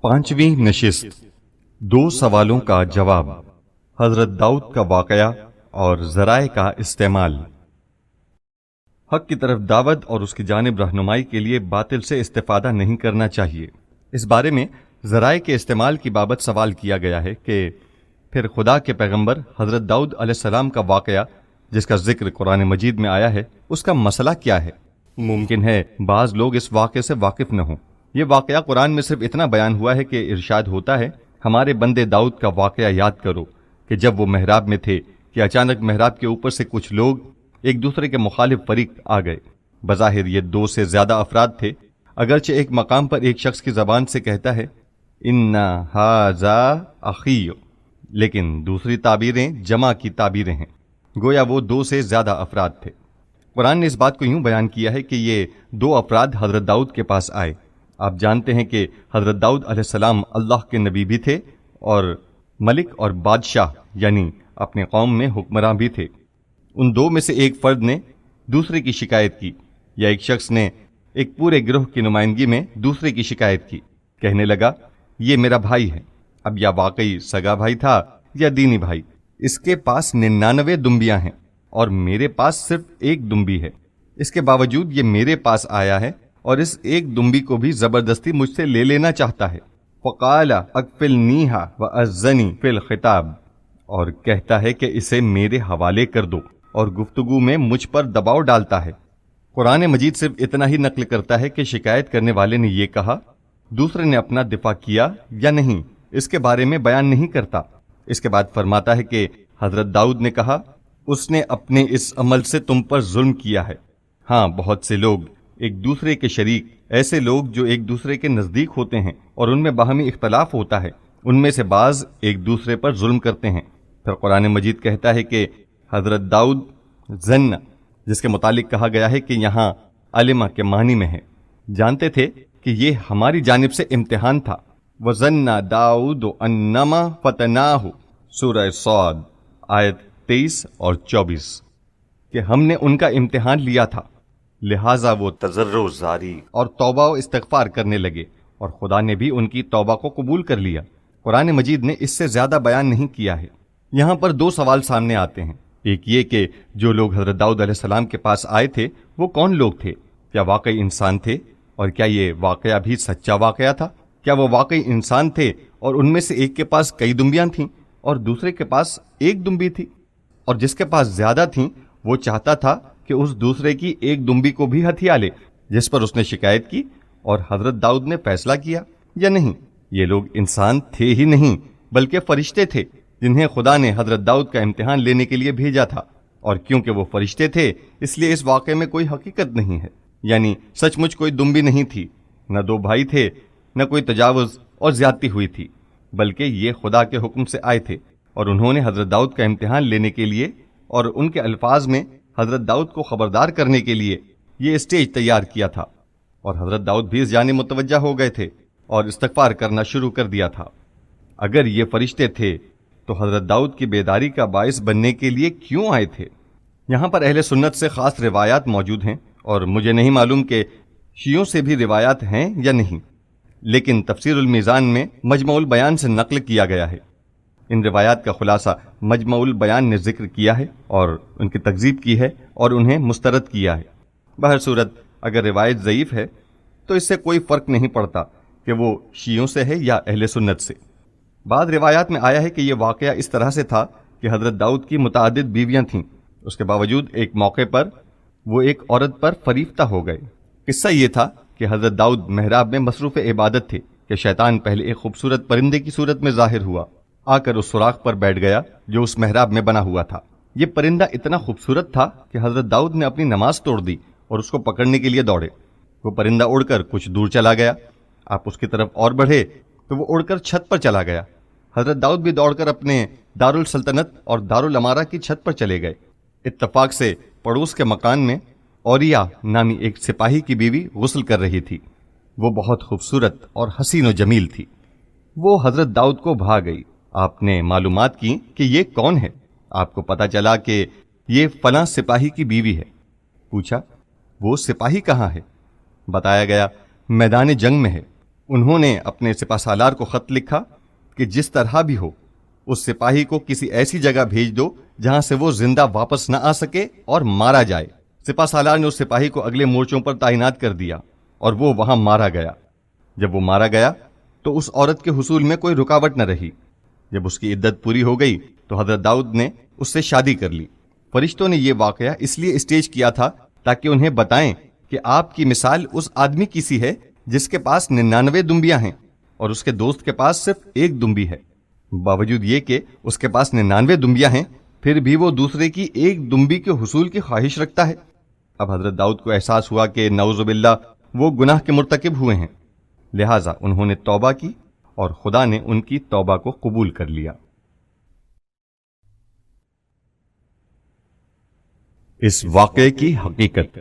پانچویں نشست، دو سوالوں کا جواب، حضرت داؤد کا واقعہ اور ذرائع کا استعمال۔ حق کی طرف دعوت اور اس کی جانب رہنمائی کے لیے باطل سے استفادہ نہیں کرنا چاہیے۔ اس بارے میں ذرائع کے استعمال کی بابت سوال کیا گیا ہے کہ پھر خدا کے پیغمبر حضرت داؤد علیہ السلام کا واقعہ جس کا ذکر قرآن مجید میں آیا ہے اس کا مسئلہ کیا ہے؟ ممکن ہے بعض لوگ اس واقعے سے واقف نہ ہوں۔ یہ واقعہ قرآن میں صرف اتنا بیان ہوا ہے کہ ارشاد ہوتا ہے، ہمارے بندے داؤد کا واقعہ یاد کرو کہ جب وہ محراب میں تھے کہ اچانک محراب کے اوپر سے کچھ لوگ ایک دوسرے کے مخالف فریق آ گئے۔ بظاہر یہ دو سے زیادہ افراد تھے، اگرچہ ایک مقام پر ایک شخص کی زبان سے کہتا ہے اِنَّ هَٰذَا أَخِي، لیکن دوسری تعبیریں جمع کی تعبیریں ہیں، گویا وہ دو سے زیادہ افراد تھے۔ قرآن نے اس بات کو یوں بیان کیا ہے کہ یہ دو افراد حضرت داؤد کے پاس آئے۔ آپ جانتے ہیں کہ حضرت داؤد علیہ السلام اللہ کے نبی بھی تھے اور ملک اور بادشاہ یعنی اپنے قوم میں حکمراں بھی تھے۔ ان دو میں سے ایک فرد نے دوسرے کی شکایت کی، یا ایک شخص نے ایک پورے گروہ کی نمائندگی میں دوسرے کی شکایت کی، کہنے لگا یہ میرا بھائی ہے۔ اب یا واقعی سگا بھائی تھا یا دینی بھائی، اس کے پاس 99 دمبیاں ہیں اور میرے پاس صرف ایک دمبی ہے، اس کے باوجود یہ میرے پاس آیا ہے اور اس ایک دمبی کو بھی زبردستی مجھ سے لے لینا چاہتا ہے۔ فقال اکفلنیھا وعزنی فی الخطاب، اور کہتا ہے کہ اسے میرے حوالے کر دو، اور گفتگو میں مجھ پر دباؤ ڈالتا ہے۔ قرآن مجید صرف اتنا ہی نقل کرتا ہے کہ شکایت کرنے والے نے یہ کہا، دوسرے نے اپنا دفاع کیا یا نہیں اس کے بارے میں بیان نہیں کرتا۔ اس کے بعد فرماتا ہے کہ حضرت داؤد نے کہا اس نے اپنے اس عمل سے تم پر ظلم کیا ہے۔ ہاں، بہت سے لوگ ایک دوسرے کے شریک، ایسے لوگ جو ایک دوسرے کے نزدیک ہوتے ہیں اور ان میں باہمی اختلاف ہوتا ہے، ان میں سے بعض ایک دوسرے پر ظلم کرتے ہیں۔ پھر قرآن مجید کہتا ہے کہ حضرت داؤد ظن، جس کے متعلق کہا گیا ہے کہ یہاں علمہ کے معنی میں ہے، جانتے تھے کہ یہ ہماری جانب سے امتحان تھا۔ وَظَنَّ دَاؤُدُ أَنَّمَا فَتَنَاهُ سورہ صاد آیت 23 اور 24، کہ ہم نے ان کا امتحان لیا تھا، لہٰذا وہ تضرع زاری اور توبہ و استغفار کرنے لگے، اور خدا نے بھی ان کی توبہ کو قبول کر لیا۔ قرآن مجید نے اس سے زیادہ بیان نہیں کیا ہے۔ یہاں پر دو سوال سامنے آتے ہیں، ایک یہ کہ جو لوگ حضرت داؤد علیہ السلام کے پاس آئے تھے وہ کون لوگ تھے؟ کیا واقعی انسان تھے؟ اور کیا یہ واقعہ بھی سچا واقعہ تھا؟ کیا وہ واقعی انسان تھے اور ان میں سے ایک کے پاس کئی دمبیاں تھیں اور دوسرے کے پاس ایک دمبی تھی، اور جس کے پاس زیادہ تھیں وہ چاہتا تھا کہ اس دوسرے کی ایک دمبی کو بھی ہتھیا لے جس پر اس نے شکایت کی، اور حضرت داؤد نے فیصلہ کیا یا نہیں؟ یہ لوگ انسان تھے ہی نہیں بلکہ فرشتے تھے جنہیں خدا نے حضرت داؤد کا امتحان لینے کے لیے بھیجا تھا، اور کیونکہ وہ فرشتے تھے اس لیے اس واقعے میں کوئی حقیقت نہیں ہے، یعنی سچ مچ کوئی دمبی نہیں تھی، نہ دو بھائی تھے، نہ کوئی تجاوز اور زیادتی ہوئی تھی، بلکہ یہ خدا کے حکم سے آئے تھے، اور انہوں نے حضرت داؤد کا امتحان لینے کے لیے اور ان کے الفاظ میں حضرت داؤد کو خبردار کرنے کے لیے یہ اسٹیج تیار کیا تھا، اور حضرت داؤد بھی اس جانب متوجہ ہو گئے تھے اور استغفار کرنا شروع کر دیا تھا۔ اگر یہ فرشتے تھے تو حضرت داؤد کی بیداری کا باعث بننے کے لیے کیوں آئے تھے؟ یہاں پر اہل سنت سے خاص روایات موجود ہیں، اور مجھے نہیں معلوم کہ شیعوں سے بھی روایات ہیں یا نہیں، لیکن تفسیر المیزان میں مجمع البیان سے نقل کیا گیا ہے۔ ان روایات کا خلاصہ مجمع البیان نے ذکر کیا ہے اور ان کی تکذیب کی ہے اور انہیں مسترد کیا ہے۔ بہر صورت اگر روایت ضعیف ہے تو اس سے کوئی فرق نہیں پڑتا کہ وہ شیعوں سے ہے یا اہل سنت سے۔ بعض روایات میں آیا ہے کہ یہ واقعہ اس طرح سے تھا کہ حضرت داؤد کی متعدد بیویاں تھیں، اس کے باوجود ایک موقع پر وہ ایک عورت پر فریفتہ ہو گئے۔ قصہ یہ تھا کہ حضرت داؤد محراب میں مصروف عبادت تھے کہ شیطان پہلے ایک خوبصورت پرندے کی صورت میں ظاہر ہوا، آ کر اس سوراخ پر بیٹھ گیا جو اس محراب میں بنا ہوا تھا۔ یہ پرندہ اتنا خوبصورت تھا کہ حضرت داؤد نے اپنی نماز توڑ دی اور اس کو پکڑنے کے لیے دوڑے۔ وہ پرندہ اڑ کر کچھ دور چلا گیا، آپ اس کی طرف اور بڑھے تو وہ اڑ کر چھت پر چلا گیا۔ حضرت داؤد بھی دوڑ کر اپنے دارالسلطنت اور دارالامارہ کی چھت پر چلے گئے۔ اتفاق سے پڑوس کے مکان میں اوریا نامی ایک سپاہی کی بیوی غسل کر رہی تھی، وہ بہت خوبصورت اور حسین و جمیل تھی۔ وہ حضرت داؤد کو بھا گئی۔ آپ نے معلومات کی کہ یہ کون ہے؟ آپ کو پتہ چلا کہ یہ فلاں سپاہی کی بیوی ہے۔ پوچھا وہ سپاہی کہاں ہے؟ بتایا گیا میدان جنگ میں ہے۔ انہوں نے اپنے سپہ سالار کو خط لکھا کہ جس طرح بھی ہو اس سپاہی کو کسی ایسی جگہ بھیج دو جہاں سے وہ زندہ واپس نہ آ سکے اور مارا جائے۔ سپہ سالار نے اس سپاہی کو اگلے مورچوں پر تعینات کر دیا اور وہ وہاں مارا گیا۔ جب وہ مارا گیا تو اس عورت کے حصول میں کوئی رکاوٹ نہ رہی۔ جب اس کی عدت پوری ہو گئی تو حضرت داؤد نے اس سے شادی کر لی۔ فرشتوں نے یہ واقعہ اس لیے اسٹیج کیا تھا تاکہ انہیں بتائیں کہ آپ کی مثال اس آدمی کی سی ہے جس کے پاس 99 دمبیاں ہیں اور اس کے دوست کے پاس صرف ایک دمبی ہے۔ باوجود یہ کہ اس کے پاس 99 دمبیاں ہیں، پھر بھی وہ دوسرے کی ایک دمبی کے حصول کی خواہش رکھتا ہے۔ اب حضرت داؤد کو احساس ہوا کہ نعوذ باللہ وہ گناہ کے مرتکب ہوئے ہیں، لہٰذا انہوں نے توبہ کی اور خدا نے ان کی توبہ کو قبول کر لیا۔ اس واقعے کی حقیقت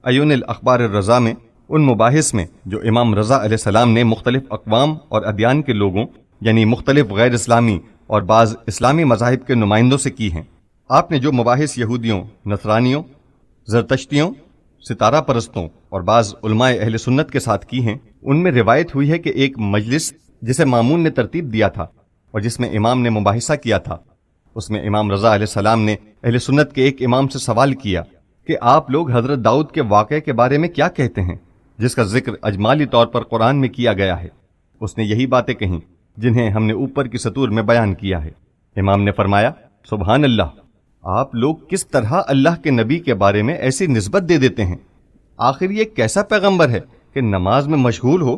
عیون الاخبار الرضا میں ان مباحث میں جو امام رضا علیہ السلام نے مختلف اقوام اور ادیان کے لوگوں یعنی مختلف غیر اسلامی اور بعض اسلامی مذاہب کے نمائندوں سے کی ہیں، آپ نے جو مباحث یہودیوں، نصرانیوں، زرتشتیوں، ستارہ پرستوں اور بعض علماء اہل سنت کے ساتھ کی ہیں، ان میں روایت ہوئی ہے کہ ایک مجلس جسے مامون نے ترتیب دیا تھا اور جس میں امام نے مباحثہ کیا تھا، اس میں امام رضا علیہ السلام نے اہل سنت کے ایک امام سے سوال کیا کہ آپ لوگ حضرت داؤد کے واقعے کے بارے میں کیا کہتے ہیں جس کا ذکر اجمالی طور پر قرآن میں کیا گیا ہے؟ اس نے یہی باتیں کہیں جنہیں ہم نے اوپر کی سطور میں بیان کیا ہے۔ امام نے فرمایا، سبحان اللہ، آپ لوگ کس طرح اللہ کے نبی کے بارے میں ایسی نسبت دے دیتے ہیں؟ آخر یہ کیسا پیغمبر ہے کہ نماز میں مشغول ہو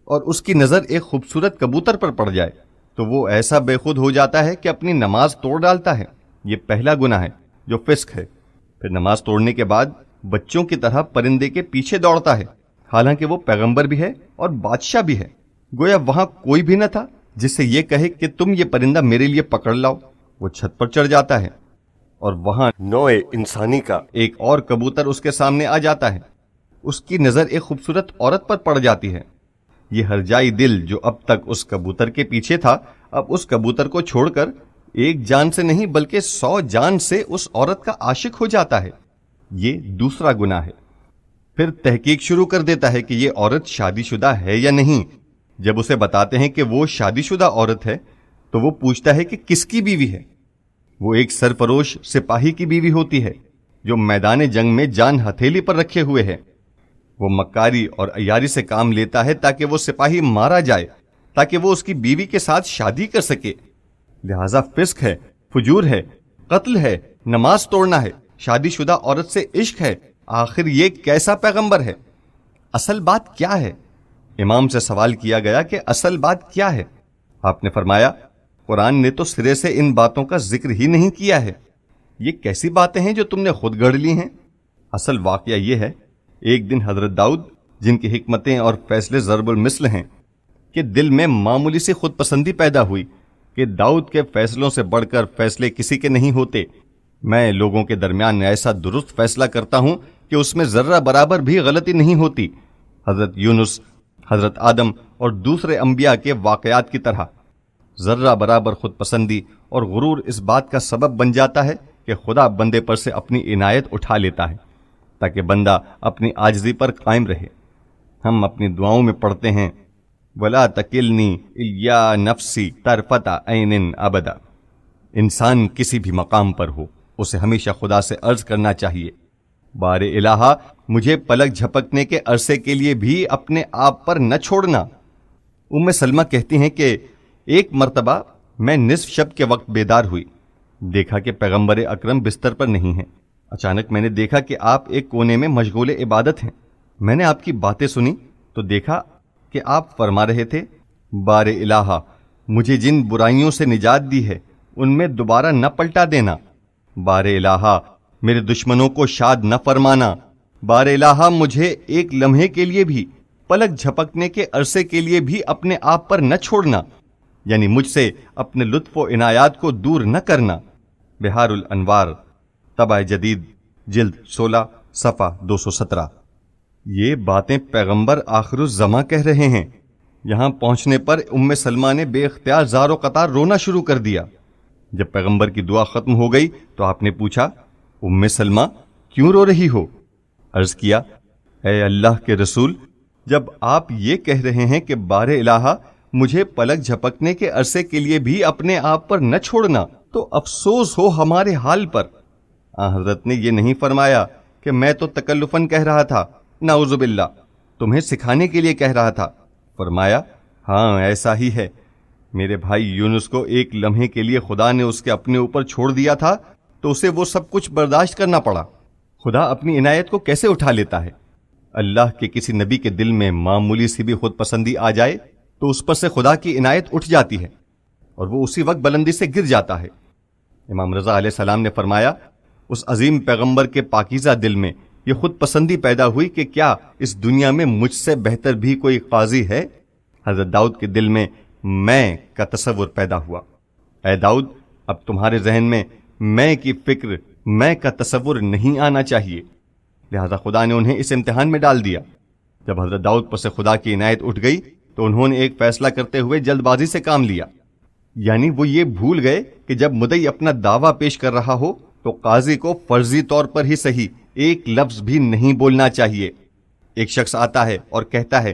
اور اس کی نظر ایک خوبصورت کبوتر پر پڑ جائے تو وہ ایسا بے خود ہو جاتا ہے کہ اپنی نماز توڑ ڈالتا ہے؟ یہ پہلا گناہ ہے جو فسق ہے۔ پھر نماز توڑنے کے بعد بچوں کی طرح پرندے کے پیچھے دوڑتا ہے، حالانکہ وہ پیغمبر بھی ہے اور بادشاہ بھی ہے۔ گویا وہاں کوئی بھی نہ تھا جس سے یہ کہے کہ تم یہ پرندہ میرے لیے پکڑ لاؤ۔ وہ چھت پر چڑھ جاتا ہے اور وہاں نوع انسانی کا ایک اور کبوتر اس کے سامنے آ جاتا ہے، اس کی نظر ایک خوبصورت عورت پر پڑ جاتی ہے۔ یہ ہرجائی دل جو اب تک اس کبوتر کے پیچھے تھا، اب اس کبوتر کو چھوڑ کر ایک جان سے نہیں بلکہ 100 جان سے اس عورت کا عاشق ہو جاتا ہے۔ یہ دوسرا گناہ ہے۔ پھر تحقیق شروع کر دیتا ہے کہ یہ عورت شادی شدہ ہے یا نہیں۔ جب اسے بتاتے ہیں کہ وہ شادی شدہ عورت ہے تو وہ پوچھتا ہے کہ کس کی بیوی ہے؟ وہ ایک سرفروش سپاہی کی بیوی ہوتی ہے جو میدان جنگ میں جان ہتھیلی پر رکھے ہوئے ہے۔ وہ مکاری اور عیاری سے کام لیتا ہے تاکہ وہ سپاہی مارا جائے تاکہ وہ اس کی بیوی کے ساتھ شادی کر سکے۔ لہذا فسق ہے، فجور ہے، قتل ہے، نماز توڑنا ہے، شادی شدہ عورت سے عشق ہے۔ آخر یہ کیسا پیغمبر ہے؟ اصل بات کیا ہے؟ امام سے سوال کیا گیا کہ اصل بات کیا ہے؟ آپ نے فرمایا، قرآن نے تو سرے سے ان باتوں کا ذکر ہی نہیں کیا ہے۔ یہ کیسی باتیں ہیں جو تم نے خود گڑھ لی ہیں؟ اصل واقعہ یہ ہے، ایک دن حضرت داؤد، جن کی حکمتیں اور فیصلے ضرب المثل ہیں، کہ دل میں معمولی سی خود پسندی پیدا ہوئی کہ داؤد کے فیصلوں سے بڑھ کر فیصلے کسی کے نہیں ہوتے۔ میں لوگوں کے درمیان ایسا درست فیصلہ کرتا ہوں کہ اس میں ذرہ برابر بھی غلطی نہیں ہوتی۔ حضرت یونس، حضرت آدم اور دوسرے انبیاء کے واقعات کی طرح ذرہ برابر خود پسندی اور غرور اس بات کا سبب بن جاتا ہے کہ خدا بندے پر سے اپنی عنایت اٹھا لیتا ہے تاکہ بندہ اپنی عاجزی پر قائم رہے۔ ہم اپنی دعاؤں میں پڑھتے ہیں، وَلَا تَكِلْنِي إِلَّا نَفْسِي طَرْفَةَ عَيْنٍ أَبَدًا۔ انسان کسی بھی مقام پر ہو، اسے ہمیشہ خدا سے عرض کرنا چاہیے، بار الہا مجھے پلک جھپکنے کے عرصے کے لیے بھی اپنے آپ پر نہ چھوڑنا۔ ام سلمہ کہتی ہیں کہ ایک مرتبہ میں نصف شب کے وقت بیدار ہوئی، دیکھا کہ پیغمبر اکرم بستر پر نہیں ہیں۔ اچانک میں نے دیکھا کہ آپ ایک کونے میں مشغول عبادت ہیں۔ میں نے آپ کی باتیں سنی تو دیکھا کہ آپ فرما رہے تھے، بار الہا مجھے جن برائیوں سے نجات دی ہے ان میں دوبارہ نہ پلٹا دینا، بار الہا میرے دشمنوں کو شاد نہ فرمانا، بار الہا مجھے ایک لمحے کے لیے بھی، پلک جھپکنے کے عرصے کے لیے بھی اپنے آپ پر نہ چھوڑنا، یعنی مجھ سے اپنے لطف و عنایات کو دور نہ کرنا۔ بہار الانوار، طبع جدید، جلد 16، صفحہ 217۔ یہ باتیں پیغمبر آخر الزماں کہہ رہے ہیں۔ یہاں پہنچنے پر ام سلمہ نے بے اختیار زار و قطار رونا شروع کر دیا۔ جب پیغمبر کی دعا ختم ہو گئی تو آپ نے پوچھا، ام سلمہ کیوں رو رہی ہو؟ عرض کیا، اے اللہ کے رسول، جب آپ یہ کہہ رہے ہیں کہ بار الہا مجھے پلک جھپکنے کے عرصے کے لیے بھی اپنے آپ پر نہ چھوڑنا، تو افسوس ہو ہمارے حال پر۔ حضرت نے یہ نہیں فرمایا کہ میں تو تکلفاً کہہ رہا تھا، نعوذ باللہ، تمہیں سکھانے کے لیے کہہ رہا تھا۔ فرمایا ہاں ایسا ہی ہے، میرے بھائی یونس کو ایک لمحے کے لیے خدا نے اس کے اپنے اوپر چھوڑ دیا تھا تو اسے وہ سب کچھ برداشت کرنا پڑا۔ خدا اپنی عنایت کو کیسے اٹھا لیتا ہے؟ اللہ کے کسی نبی کے دل میں معمولی سی بھی خود پسندی آ جائے تو اس پر سے خدا کی عنایت اٹھ جاتی ہے اور وہ اسی وقت بلندی سے گر جاتا ہے۔ امام رضا علیہ السلام نے فرمایا اس عظیم پیغمبر کے پاکیزہ دل میں یہ خود پسندی پیدا ہوئی کہ کیا اس دنیا میں مجھ سے بہتر بھی کوئی قاضی ہے؟ حضرت داؤد کے دل میں میں کا تصور پیدا ہوا۔ اے داؤد، اب تمہارے ذہن میں میں کی فکر، میں کا تصور نہیں آنا چاہیے۔ لہذا خدا نے انہیں اس امتحان میں ڈال دیا۔ جب حضرت داؤد پر سے خدا کی عنایت اٹھ گئی تو انہوں نے ایک فیصلہ کرتے ہوئے جلد بازی سے کام لیا، یعنی وہ یہ بھول گئے کہ جب مدعی اپنا دعویٰ پیش کر رہا ہو تو قاضی کو فرضی طور پر ہی صحیح ایک لفظ بھی نہیں بولنا چاہیے۔ ایک شخص آتا ہے اور کہتا ہے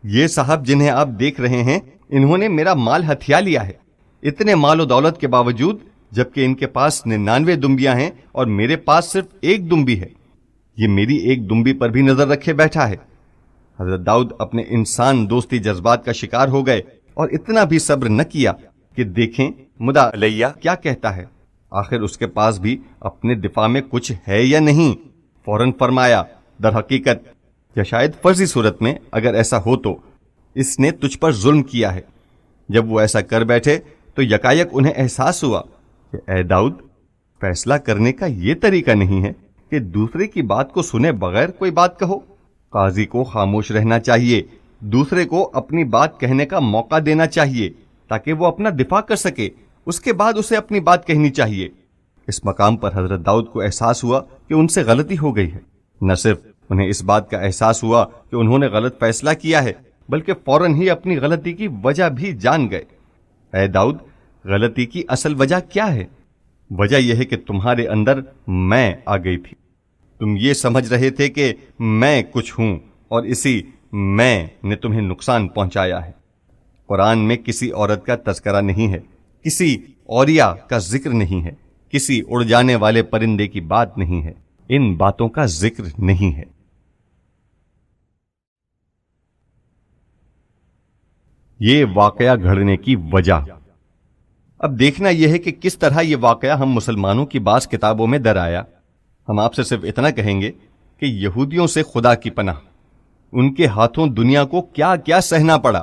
یہ صاحب جنہیں آپ دیکھ رہے ہیں انہوں نے میرا مال ہتھیا لیا ہے، اتنے مال و دولت کے باوجود، جبکہ ان کے پاس 99 دمبیاں ہیں اور میرے پاس صرف ایک دمبی ہے، یہ میری ایک دمبی پر بھی نظر رکھے بیٹھا ہے۔ حضرت داؤد اپنے انسان دوستی جذبات کا شکار ہو گئے اور اتنا بھی صبر نہ کیا کہ دیکھیں مدعا علیہ کیا کہتا ہے، آخر اس کے پاس بھی اپنے دفاع میں کچھ ہے یا نہیں۔ فوراً فرمایا در حقیقت یا شاید فرضی صورت میں اگر ایسا ہو تو اس نے تجھ پر ظلم کیا ہے۔ جب وہ ایسا کر بیٹھے تو یکایک انہیں احساس ہوا کہ اے داؤد، فیصلہ کرنے کا یہ طریقہ نہیں ہے کہ دوسرے کی بات کو سنے بغیر کوئی بات کہو۔ قاضی کو خاموش رہنا چاہیے، دوسرے کو اپنی بات کہنے کا موقع دینا چاہیے تاکہ وہ اپنا دفاع کر سکے، اس کے بعد اسے اپنی بات کہنی چاہیے۔ اس مقام پر حضرت داؤد کو احساس ہوا کہ ان سے غلطی ہو گئی ہے۔ نہ صرف انہیں اس بات کا احساس ہوا کہ انہوں نے غلط فیصلہ کیا ہے، بلکہ فوراً ہی اپنی غلطی کی وجہ بھی جان گئے۔ اے داؤد، غلطی کی اصل وجہ کیا ہے؟ وجہ یہ ہے کہ تمہارے اندر میں آ گئی تھی۔ تم یہ سمجھ رہے تھے کہ میں کچھ ہوں اور اسی میں نے تمہیں نقصان پہنچایا ہے۔ قرآن میں کسی عورت کا تذکرہ نہیں ہے، کسی اوریا کا ذکر نہیں ہے، کسی اڑ جانے والے پرندے کی بات نہیں ہے، ان باتوں کا ذکر نہیں ہے۔ یہ واقعہ گھڑنے کی وجہ۔ اب دیکھنا یہ ہے کہ کس طرح یہ واقعہ ہم مسلمانوں کی بعض کتابوں میں در آیا۔ ہم آپ سے صرف اتنا کہیں گے کہ یہودیوں سے خدا کی پناہ، ان کے ہاتھوں دنیا کو کیا کیا سہنا پڑا۔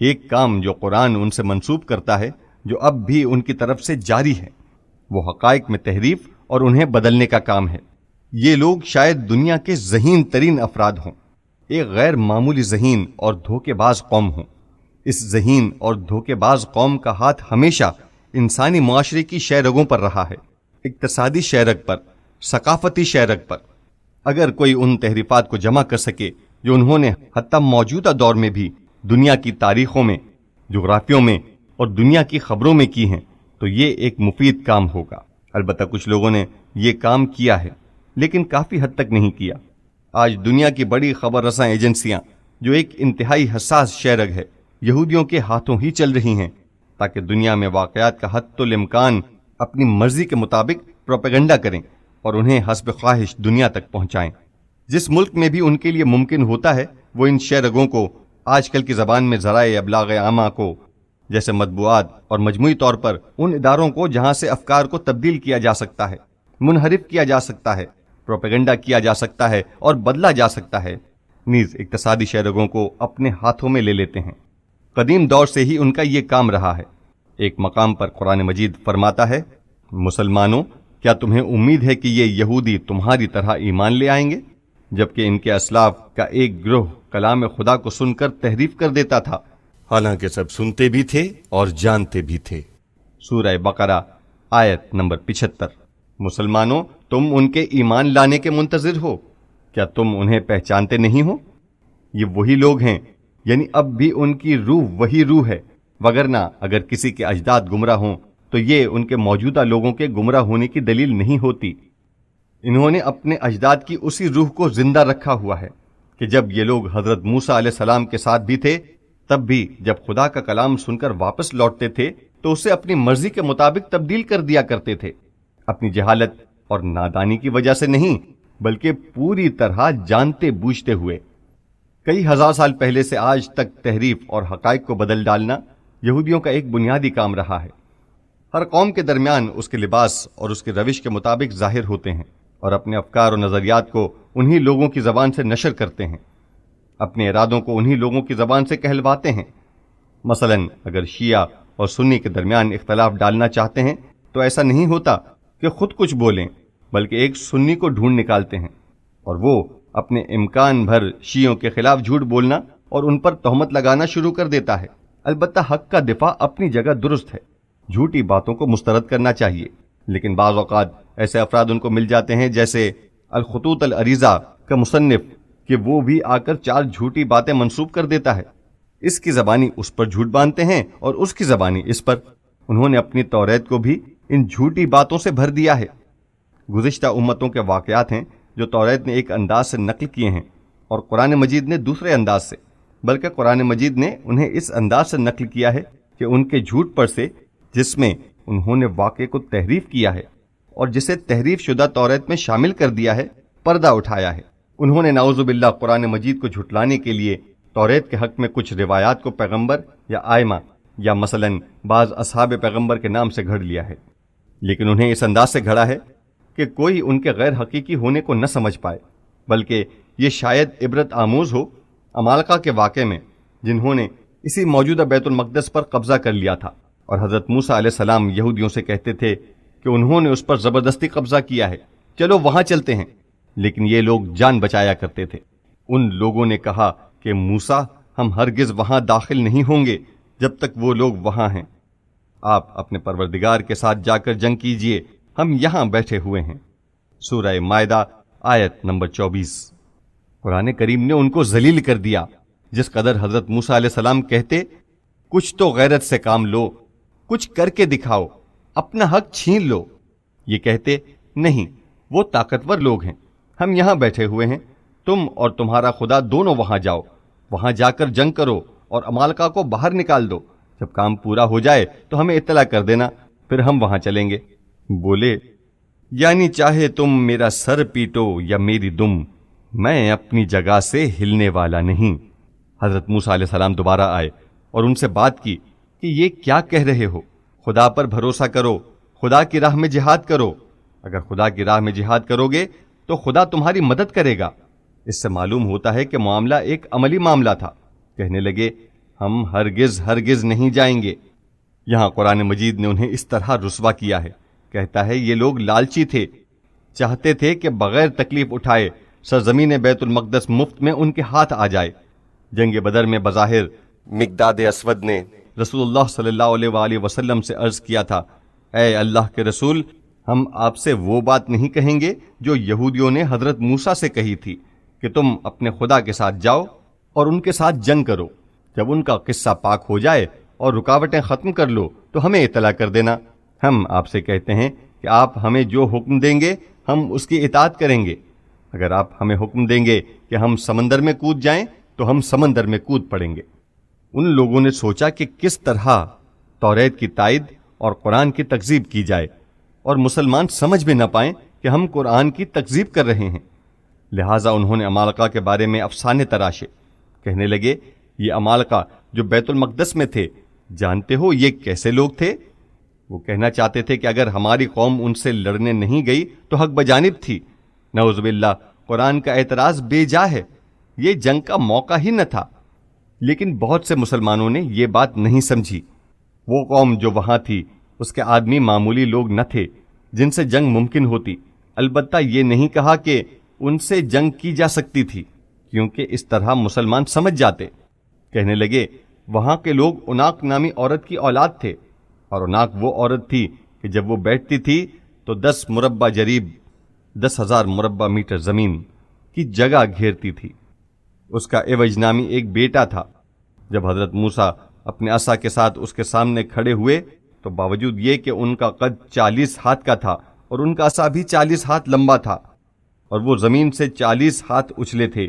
ایک کام جو قرآن ان سے منسوب کرتا ہے، جو اب بھی ان کی طرف سے جاری ہے، وہ حقائق میں تحریف اور انہیں بدلنے کا کام ہے۔ یہ لوگ شاید دنیا کے ذہین ترین افراد ہوں، ایک غیر معمولی ذہین اور دھوکے باز قوم ہوں۔ اس ذہین اور دھوکے باز قوم کا ہاتھ ہمیشہ انسانی معاشرے کی شہ رگوں پر رہا ہے، اقتصادی شہ رگ پر، ثقافتی شہ رگ پر۔ اگر کوئی ان تحریفات کو جمع کر سکے جو انہوں نے حتی موجودہ دور میں بھی دنیا کی تاریخوں میں، جغرافیوں میں اور دنیا کی خبروں میں کی ہیں، تو یہ ایک مفید کام ہوگا۔ البتہ کچھ لوگوں نے یہ کام کیا ہے، لیکن کافی حد تک نہیں کیا۔ آج دنیا کی بڑی خبر رساں ایجنسیاں، جو ایک انتہائی حساس شہ رگ ہے، یہودیوں کے ہاتھوں ہی چل رہی ہیں، تاکہ دنیا میں واقعات کا حتی الامکان اپنی مرضی کے مطابق پروپیگنڈا کریں اور انہیں حسب خواہش دنیا تک پہنچائیں۔ جس ملک میں بھی ان کے لیے ممکن ہوتا ہے، وہ ان شہ رگوں کو آج کل کی زبان میں ذرائع ابلاغ عامہ کو، جیسے مطبوعات، اور مجموعی طور پر ان اداروں کو جہاں سے افکار کو تبدیل کیا جا سکتا ہے، منحرف کیا جا سکتا ہے، پروپیگنڈا کیا جا سکتا ہے اور بدلا جا سکتا ہے، نیز اقتصادی شہ رگوں کو اپنے ہاتھوں میں لے لیتے ہیں۔ قدیم دور سے ہی ان کا یہ کام رہا ہے۔ ایک مقام پر قرآن مجید فرماتا ہے، مسلمانوں، کیا تمہیں امید ہے کہ یہ یہودی تمہاری طرح ایمان لے آئیں گے؟ جبکہ ان کے اسلاف کا ایک گروہ کلام خدا کو سن کر تحریف کر دیتا تھا، حالانکہ سب سنتے بھی تھے اور جانتے بھی تھے۔ سورہ بقرہ آیت نمبر 75۔ مسلمانوں، تم ان کے ایمان لانے کے منتظر ہو، کیا تم انہیں پہچانتے نہیں ہو؟ یہ وہی لوگ ہیں، یعنی اب بھی ان کی روح وہی روح ہے، وگرنہ اگر کسی کے اجداد گمراہ ہوں تو یہ ان کے موجودہ لوگوں کے گمراہ ہونے کی دلیل نہیں ہوتی۔ انہوں نے اپنے اجداد کی اسی روح کو زندہ رکھا ہوا ہے، کہ جب یہ لوگ حضرت موسیٰ علیہ السلام کے ساتھ بھی تھے تب بھی جب خدا کا کلام سن کر واپس لوٹتے تھے تو اسے اپنی مرضی کے مطابق تبدیل کر دیا کرتے تھے، اپنی جہالت اور نادانی کی وجہ سے نہیں بلکہ پوری طرح جانتے بوجھتے ہوئے۔ کئی ہزار سال پہلے سے آج تک تحریف اور حقائق کو بدل ڈالنا یہودیوں کا ایک بنیادی کام رہا ہے۔ ہر قوم کے درمیان اس کے لباس اور اس کی روش کے مطابق ظاہر ہوتے ہیں اور اپنے افکار و نظریات کو انہی لوگوں کی زبان سے نشر کرتے ہیں، اپنے ارادوں کو انہی لوگوں کی زبان سے کہلواتے ہیں۔ مثلا اگر شیعہ اور سنی کے درمیان اختلاف ڈالنا چاہتے ہیں تو ایسا نہیں ہوتا کہ خود کچھ بولیں، بلکہ ایک سنی کو ڈھونڈ نکالتے ہیں اور وہ اپنے امکان بھر شیعوں کے خلاف جھوٹ بولنا اور ان پر تہمت لگانا شروع کر دیتا ہے۔ البتہ حق کا دفاع اپنی جگہ درست ہے، جھوٹی باتوں کو مسترد کرنا چاہیے، لیکن بعض اوقات ایسے افراد ان کو مل جاتے ہیں جیسے الخطوط العریضہ کا مصنف کہ وہ بھی آ کر 4 جھوٹی باتیں منسوب کر دیتا ہے، اس کی زبانی اس پر جھوٹ باندھتے ہیں اور اس کی زبانی اس پر۔ انہوں نے اپنی توریت کو بھی ان جھوٹی باتوں سے بھر دیا ہے۔ گزشتہ امتوں کے واقعات ہیں جو توریت نے ایک انداز سے نقل کیے ہیں اور قرآن مجید نے دوسرے انداز سے، بلکہ قرآن مجید نے انہیں اس انداز سے نقل کیا ہے کہ ان کے جھوٹ پر سے جس میں انہوں نے واقعے کو تحریف کیا ہے اور جسے تحریف شدہ توریت میں شامل کر دیا ہے، پردہ اٹھایا ہے۔ انہوں نے نعوذ باللہ قرآن مجید کو جھٹلانے کے لیے توریت کے حق میں کچھ روایات کو پیغمبر یا آئمہ یا مثلاً بعض اصحاب پیغمبر کے نام سے گھڑ لیا ہے، لیکن انہیں اس انداز سے گھڑا ہے کہ کوئی ان کے غیر حقیقی ہونے کو نہ سمجھ پائے، بلکہ یہ شاید عبرت آموز ہو عمالقہ کے واقعے میں جنہوں نے اسی موجودہ بیت المقدس پر قبضہ کر لیا تھا، اور حضرت موسیٰ علیہ السلام یہودیوں سے کہتے تھے کہ انہوں نے اس پر زبردستی قبضہ کیا ہے، چلو وہاں چلتے ہیں، لیکن یہ لوگ جان بچایا کرتے تھے۔ ان لوگوں نے کہا کہ موسیٰ ہم ہرگز وہاں داخل نہیں ہوں گے جب تک وہ لوگ وہاں ہیں، آپ اپنے پروردگار کے ساتھ جا کر جنگ کیجئے، ہم یہاں بیٹھے ہوئے ہیں۔ سورہ مائدہ آیت نمبر 24۔ قرآن کریم نے ان کو ذلیل کر دیا۔ جس قدر حضرت موسیٰ علیہ السلام کہتے کچھ تو غیرت سے کام لو، کچھ کر کے دکھاؤ، اپنا حق چھین لو، یہ کہتے نہیں، وہ طاقتور لوگ ہیں، ہم یہاں بیٹھے ہوئے ہیں، تم اور تمہارا خدا دونوں وہاں جاؤ، وہاں جا کر جنگ کرو اور عمالقہ کو باہر نکال دو، جب کام پورا ہو جائے تو ہمیں اطلاع کر دینا، پھر ہم وہاں چلیں گے۔ بولے یعنی چاہے تم میرا سر پیٹو یا میری دم، میں اپنی جگہ سے ہلنے والا نہیں۔ حضرت موسیٰ علیہ السلام دوبارہ آئے اور ان سے بات کی کہ یہ کیا کہہ رہے ہو، خدا پر بھروسہ کرو، خدا کی راہ میں جہاد کرو، اگر خدا کی راہ میں جہاد کرو گے تو خدا تمہاری مدد کرے گا۔ اس سے معلوم ہوتا ہے کہ معاملہ ایک عملی معاملہ تھا۔ کہنے لگے ہم ہرگز نہیں جائیں گے۔ یہاں قرآن مجید نے انہیں اس طرح رسوا کیا ہے، کہتا ہے یہ لوگ لالچی تھے، چاہتے تھے کہ بغیر تکلیف اٹھائے سرزمین بیت المقدس مفت میں ان کے ہاتھ آ جائے۔ جنگ بدر میں بظاہر مقداد اسود نے رسول اللہ صلی اللہ علیہ وآلہ وسلم سے عرض کیا تھا، اے اللہ کے رسول، ہم آپ سے وہ بات نہیں کہیں گے جو یہودیوں نے حضرت موسیٰ سے کہی تھی کہ تم اپنے خدا کے ساتھ جاؤ اور ان کے ساتھ جنگ کرو، جب ان کا قصہ پاک ہو جائے اور رکاوٹیں ختم کر لو تو ہمیں اطلاع کر دینا۔ ہم آپ سے کہتے ہیں کہ آپ ہمیں جو حکم دیں گے ہم اس کی اطاعت کریں گے، اگر آپ ہمیں حکم دیں گے کہ ہم سمندر میں کود جائیں تو ہم سمندر میں کود پڑیں گے۔ ان لوگوں نے سوچا کہ کس طرح توریت کی تائید اور قرآن کی تکذیب کی جائے اور مسلمان سمجھ بھی نہ پائیں کہ ہم قرآن کی تکذیب کر رہے ہیں، لہٰذا انہوں نے عمالقہ کے بارے میں افسانے تراشے۔ کہنے لگے یہ عمالقہ جو بیت المقدس میں تھے، جانتے ہو یہ کیسے لوگ تھے؟ وہ کہنا چاہتے تھے کہ اگر ہماری قوم ان سے لڑنے نہیں گئی تو حق بجانب تھی۔ نعوذ باللہ، قرآن کا اعتراض بے جا ہے، یہ جنگ کا موقع ہی نہ تھا۔ لیکن بہت سے مسلمانوں نے یہ بات نہیں سمجھی۔ وہ قوم جو وہاں تھی اس کے آدمی معمولی لوگ نہ تھے جن سے جنگ ممکن ہوتی، البتہ یہ نہیں کہا کہ ان سے جنگ کی جا سکتی تھی، کیونکہ اس طرح مسلمان سمجھ جاتے۔ کہنے لگے وہاں کے لوگ عناق نامی عورت کی اولاد تھے، اور عناق وہ عورت تھی کہ جب وہ بیٹھتی تھی تو 10 مربع جریب 10,000 مربع میٹر زمین کی جگہ گھیرتی تھی۔ اس کا عوج نامی ایک بیٹا تھا۔ جب حضرت موسیٰ اپنے عصا کے ساتھ اس کے سامنے کھڑے ہوئے تو باوجود یہ کہ ان کا قد 40 ہاتھ کا تھا اور ان کا عصا بھی 40 ہاتھ لمبا تھا، اور وہ زمین سے 40 ہاتھ اچھلے تھے،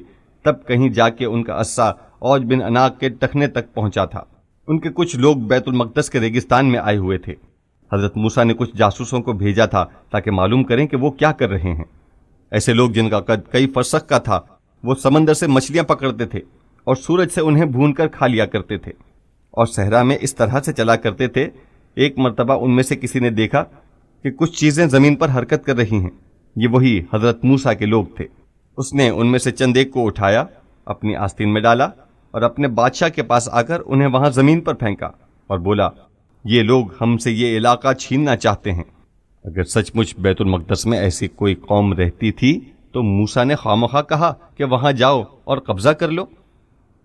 تب کہیں جا کے ان کا عصا اوج بن عناق کے ٹخنے تک پہنچا تھا۔ ان کے کچھ لوگ بیت المقدس کے ریگستان میں آئے ہوئے تھے۔ حضرت موسیٰ نے کچھ جاسوسوں کو بھیجا تھا تاکہ معلوم کریں کہ وہ کیا کر رہے ہیں۔ ایسے لوگ جن کا قد کئی فرسخ کا تھا، وہ سمندر سے مچھلیاں پکڑتے تھے اور سورج سے انہیں بھون کر کھا لیا کرتے تھے، اور صحرا میں اس طرح سے چلا کرتے تھے۔ ایک مرتبہ ان میں سے کسی نے دیکھا کہ کچھ چیزیں زمین پر حرکت کر رہی ہیں۔ یہ وہی حضرت موسیٰ کے لوگ تھے۔ اس نے ان میں سے چند ایک کو اٹھایا، اپنی آستین میں ڈالا اور اپنے بادشاہ کے پاس آ کر انہیں وہاں زمین پر پھینکا اور بولا، یہ لوگ ہم سے یہ علاقہ چھیننا چاہتے ہیں۔ اگر سچ مچ بیت المقدس میں ایسی کوئی قوم رہتی تھی تو موسیٰ نے خوامخواہ کہا کہ وہاں جاؤ اور قبضہ کر لو۔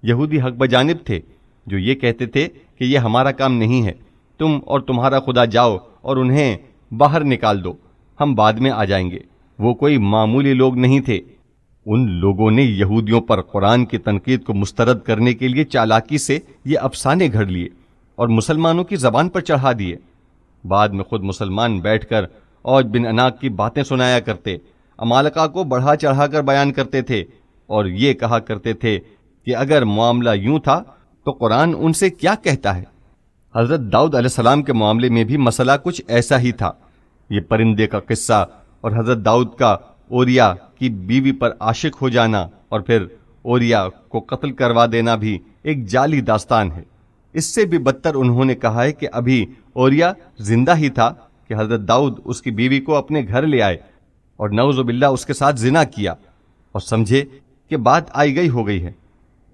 یہودی حق بجانب تھے جو یہ کہتے تھے کہ یہ ہمارا کام نہیں ہے، تم اور تمہارا خدا جاؤ اور انہیں باہر نکال دو، ہم بعد میں آ جائیں گے۔ وہ کوئی معمولی لوگ نہیں تھے۔ ان لوگوں نے یہودیوں پر قرآن کی تنقید کو مسترد کرنے کے لیے چالاکی سے یہ افسانے گھڑ لیے اور مسلمانوں کی زبان پر چڑھا دیے۔ بعد میں خود مسلمان بیٹھ کر اوج بن عناق کی باتیں سنایا کرتے، عمالقہ کو بڑھا چڑھا کر بیان کرتے تھے اور یہ کہا کرتے تھے کہ اگر معاملہ یوں تھا تو قرآن ان سے کیا کہتا ہے۔ حضرت داؤد علیہ السلام کے معاملے میں بھی مسئلہ کچھ ایسا ہی تھا۔ یہ پرندے کا قصہ اور حضرت داؤد کا اوریا کی بیوی پر عاشق ہو جانا اور پھر اوریا کو قتل کروا دینا بھی ایک جعلی داستان ہے۔ اس سے بھی بدتر انہوں نے کہا ہے کہ ابھی اوریا زندہ ہی تھا کہ حضرت داؤد اس کی بیوی کو اپنے گھر لے آئے اور نعوذ باللہ اس کے ساتھ زنا کیا اور سمجھے کہ بات آئی گئی ہو گئی ہے۔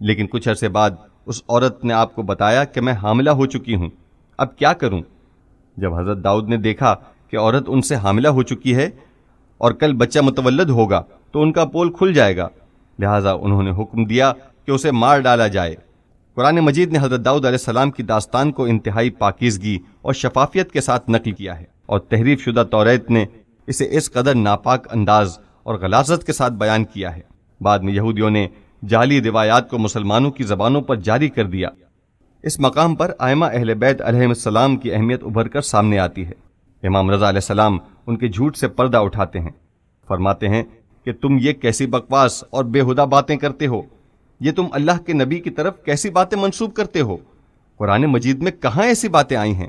لیکن کچھ عرصے بعد اس عورت نے آپ کو بتایا کہ میں حاملہ ہو چکی ہوں، اب کیا کروں؟ جب حضرت داؤد نے دیکھا کہ عورت ان سے حاملہ ہو چکی ہے اور کل بچہ متولد ہوگا تو ان کا پول کھل جائے گا، لہٰذا انہوں نے حکم دیا کہ اسے مار ڈالا جائے۔ قرآن مجید نے حضرت داؤد علیہ السلام کی داستان کو انتہائی پاکیزگی اور شفافیت کے ساتھ نقل کیا ہے، اور تحریف شدہ توریت نے اسے اس قدر ناپاک انداز اور غلاظت کے ساتھ بیان کیا ہے۔ بعد میں یہودیوں نے جعلی روایات کو مسلمانوں کی زبانوں پر جاری کر دیا۔ اس مقام پر ائمہ اہل بیت علیہم السلام کی اہمیت ابھر کر سامنے آتی ہے۔ امام رضا علیہ السلام ان کے جھوٹ سے پردہ اٹھاتے ہیں، فرماتے ہیں کہ تم یہ کیسی بکواس اور بےہودہ باتیں کرتے ہو، یہ تم اللہ کے نبی کی طرف کیسی باتیں منسوب کرتے ہو؟ قرآن مجید میں کہاں ایسی باتیں آئی ہیں؟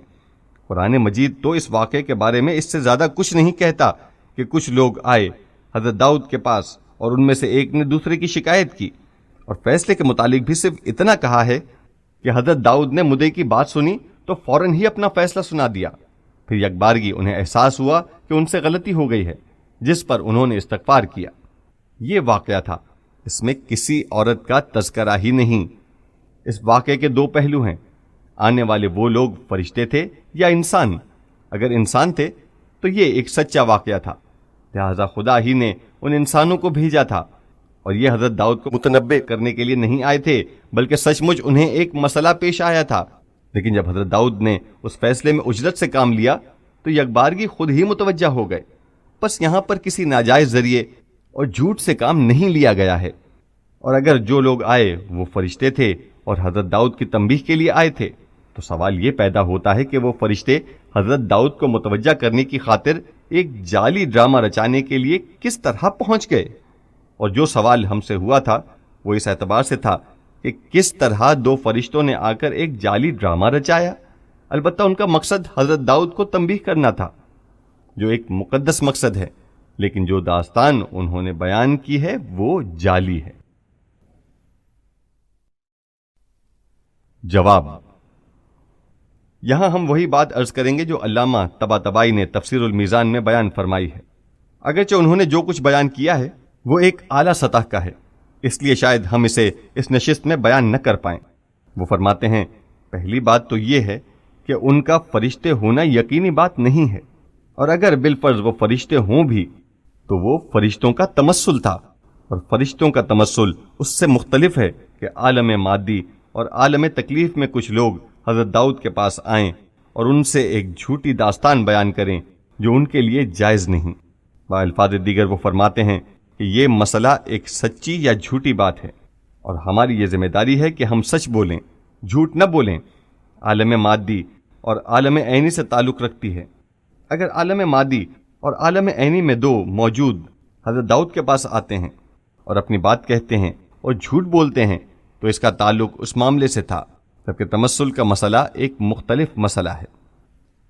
قرآن مجید تو اس واقعے کے بارے میں اس سے زیادہ کچھ نہیں کہتا کہ کچھ لوگ آئے حضرت داؤد کے پاس اور ان میں سے ایک نے دوسرے کی شکایت کی، اور فیصلے کے متعلق بھی صرف اتنا کہا ہے کہ حضرت داؤد نے مدعی کی بات سنی تو فوراً ہی اپنا فیصلہ سنا دیا۔ پھر یکبارگی انہیں احساس ہوا کہ ان سے غلطی ہو گئی ہے، جس پر انہوں نے استغفار کیا۔ یہ واقعہ تھا، اس میں کسی عورت کا تذکرہ ہی نہیں۔ اس واقعے کے دو پہلو ہیں، آنے والے وہ لوگ فرشتے تھے یا انسان؟ اگر انسان تھے تو یہ ایک سچا واقعہ تھا، لہذا خدا ہی نے ان انسانوں کو بھیجا تھا، اور یہ حضرت داؤد کو متنبع کرنے کے لیے نہیں آئے تھے، بلکہ سچ مچ انہیں ایک مسئلہ پیش آیا تھا۔ لیکن جب حضرت داؤد نے اس فیصلے میں اجرت سے کام لیا تو یکبارگی خود ہی متوجہ ہو گئے۔ بس یہاں پر کسی ناجائز ذریعے اور جھوٹ سے کام نہیں لیا گیا ہے، اور اگر جو لوگ آئے وہ فرشتے تھے اور حضرت داؤد کی تنبیہ کے لیے آئے تھے تو سوال یہ پیدا ہوتا ہے کہ وہ فرشتے حضرت داؤد کو متوجہ کرنے کی خاطر ایک جعلی ڈرامہ رچانے کے لیے کس طرح پہنچ گئے؟ اور جو سوال ہم سے ہوا تھا وہ اس اعتبار سے تھا کہ کس طرح دو فرشتوں نے آ کر ایک جعلی ڈرامہ رچایا۔ البتہ ان کا مقصد حضرت داؤد کو تنبیہ کرنا تھا، جو ایک مقدس مقصد ہے، لیکن جو داستان انہوں نے بیان کی ہے وہ جعلی ہے۔ جواب: یہاں ہم وہی بات عرض کریں گے جو علامہ طباطبائی نے تفسیر المیزان میں بیان فرمائی ہے۔ اگرچہ انہوں نے جو کچھ بیان کیا ہے وہ ایک اعلیٰ سطح کا ہے، اس لیے شاید ہم اسے اس نشست میں بیان نہ کر پائیں۔ وہ فرماتے ہیں، پہلی بات تو یہ ہے کہ ان کا فرشتے ہونا یقینی بات نہیں ہے، اور اگر بالفرض وہ فرشتے ہوں بھی تو وہ فرشتوں کا تمثل تھا، اور فرشتوں کا تمثل اس سے مختلف ہے کہ عالم مادی اور عالم تکلیف میں کچھ لوگ حضرت داؤد کے پاس آئیں اور ان سے ایک جھوٹی داستان بیان کریں جو ان کے لیے جائز نہیں۔ بالفاظ دیگر وہ فرماتے ہیں کہ یہ مسئلہ ایک سچی یا جھوٹی بات ہے، اور ہماری یہ ذمہ داری ہے کہ ہم سچ بولیں، جھوٹ نہ بولیں۔ عالم مادی اور عالم عینی سے تعلق رکھتی ہے۔ اگر عالم مادی اور عالم عینی میں دو موجود حضرت داؤد کے پاس آتے ہیں اور اپنی بات کہتے ہیں اور جھوٹ بولتے ہیں تو اس کا تعلق اس معاملے سے تھا، جبکہ تمثل کا مسئلہ ایک مختلف مسئلہ ہے۔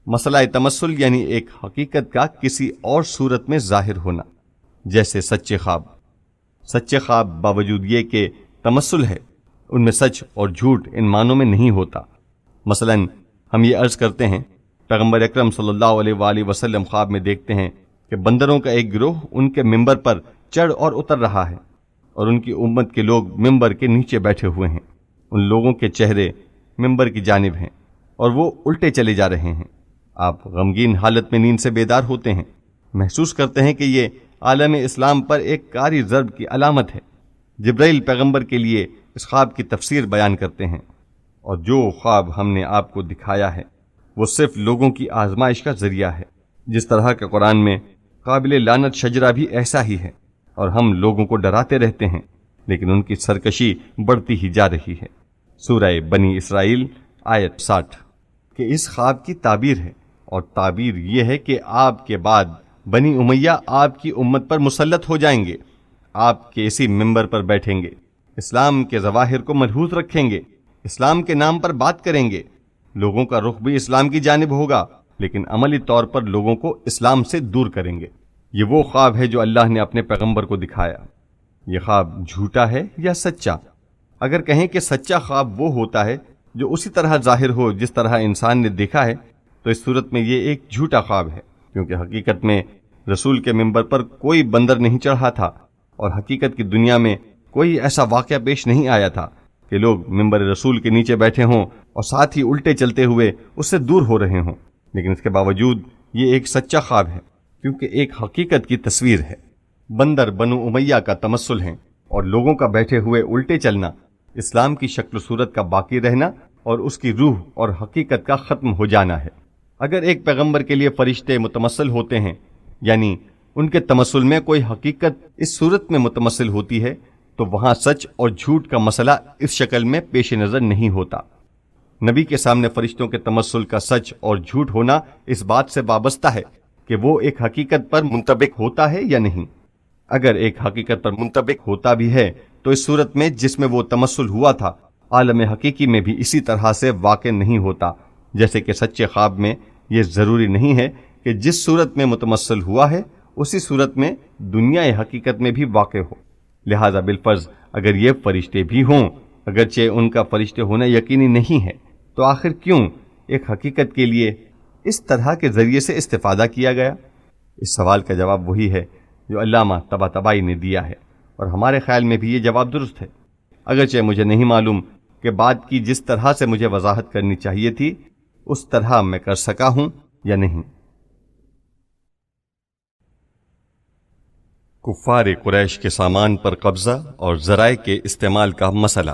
مسئلہ تمثل یعنی ایک حقیقت کا کسی اور صورت میں ظاہر ہونا، جیسے سچے خواب۔ سچے خواب باوجود یہ کہ تمثل ہے، ان میں سچ اور جھوٹ ان معنوں میں نہیں ہوتا۔ مثلا ہم یہ عرض کرتے ہیں پیغمبر اکرم صلی اللہ علیہ وآلہ وسلم خواب میں دیکھتے ہیں کہ بندروں کا ایک گروہ ان کے ممبر پر چڑھ اور اتر رہا ہے اور ان کی امت کے لوگ ممبر کے نیچے بیٹھے ہوئے ہیں۔ ان لوگوں کے چہرے ممبر کی جانب ہیں اور وہ الٹے چلے جا رہے ہیں۔ آپ غمگین حالت میں نیند سے بیدار ہوتے ہیں، محسوس کرتے ہیں کہ یہ عالم اسلام پر ایک کاری ضرب کی علامت ہے۔ جبرائیل پیغمبر کے لیے اس خواب کی تفسیر بیان کرتے ہیں، اور جو خواب ہم نے آپ کو دکھایا ہے وہ صرف لوگوں کی آزمائش کا ذریعہ ہے۔ جس طرح کہ قرآن میں قابل لعنت شجرہ بھی ایسا ہی ہے، اور ہم لوگوں کو ڈراتے رہتے ہیں لیکن ان کی سرکشی بڑھتی ہی جا رہی ہے۔ سورہ بنی اسرائیل آیت 60 کہ اس خواب کی تعبیر ہے، اور تعبیر یہ ہے کہ آپ کے بعد بنی امیہ آپ کی امت پر مسلط ہو جائیں گے، آپ کے اسی ممبر پر بیٹھیں گے، اسلام کے ظواہر کو ملحوظ رکھیں گے، اسلام کے نام پر بات کریں گے، لوگوں کا رخ بھی اسلام کی جانب ہوگا، لیکن عملی طور پر لوگوں کو اسلام سے دور کریں گے۔ یہ وہ خواب ہے جو اللہ نے اپنے پیغمبر کو دکھایا۔ یہ خواب جھوٹا ہے یا سچا؟ اگر کہیں کہ سچا خواب وہ ہوتا ہے جو اسی طرح ظاہر ہو جس طرح انسان نے دیکھا ہے، تو اس صورت میں یہ ایک جھوٹا خواب ہے، کیونکہ حقیقت میں رسول کے ممبر پر کوئی بندر نہیں چڑھا تھا، اور حقیقت کی دنیا میں کوئی ایسا واقعہ پیش نہیں آیا تھا کہ لوگ ممبر رسول کے نیچے بیٹھے ہوں اور ساتھ ہی الٹے چلتے ہوئے اس سے دور ہو رہے ہوں۔ لیکن اس کے باوجود یہ ایک سچا خواب ہے، کیونکہ ایک حقیقت کی تصویر ہے۔ بندر بنو امیہ کا تمثل ہیں، اور لوگوں کا بیٹھے ہوئے الٹے چلنا اسلام کی شکل و صورت کا باقی رہنا اور اس کی روح اور حقیقت کا ختم ہو جانا ہے۔ اگر ایک پیغمبر کے لیے فرشتے متمثل ہوتے ہیں، یعنی ان کے تمثل میں کوئی حقیقت اس صورت میں متمثل ہوتی ہے، تو وہاں سچ اور جھوٹ کا مسئلہ اس شکل میں پیش نظر نہیں ہوتا۔ نبی کے سامنے فرشتوں کے تمثل کا سچ اور جھوٹ ہونا اس بات سے وابستہ ہے کہ وہ ایک حقیقت پر منطبق ہوتا ہے یا نہیں۔ اگر ایک حقیقت پر منطبق ہوتا بھی ہے تو اس صورت میں جس میں وہ تمثل ہوا تھا عالم حقیقی میں بھی اسی طرح سے واقع نہیں ہوتا، جیسے کہ سچے خواب میں یہ ضروری نہیں ہے کہ جس صورت میں متمثل ہوا ہے اسی صورت میں دنیا حقیقت میں بھی واقع ہو۔ لہذا بالفرض اگر یہ فرشتے بھی ہوں، اگرچہ ان کا فرشتے ہونا یقینی نہیں ہے، تو آخر کیوں ایک حقیقت کے لیے اس طرح کے ذریعے سے استفادہ کیا گیا؟ اس سوال کا جواب وہی ہے جو علامہ طباطبائی نے دیا ہے، اور ہمارے خیال میں بھی یہ جواب درست ہے، اگرچہ مجھے نہیں معلوم کہ بات کی جس طرح سے مجھے وضاحت کرنی چاہیے تھی اس طرح میں کر سکا ہوں یا نہیں۔ کفار قریش کے سامان پر قبضہ اور ذرائع کے استعمال کا مسئلہ۔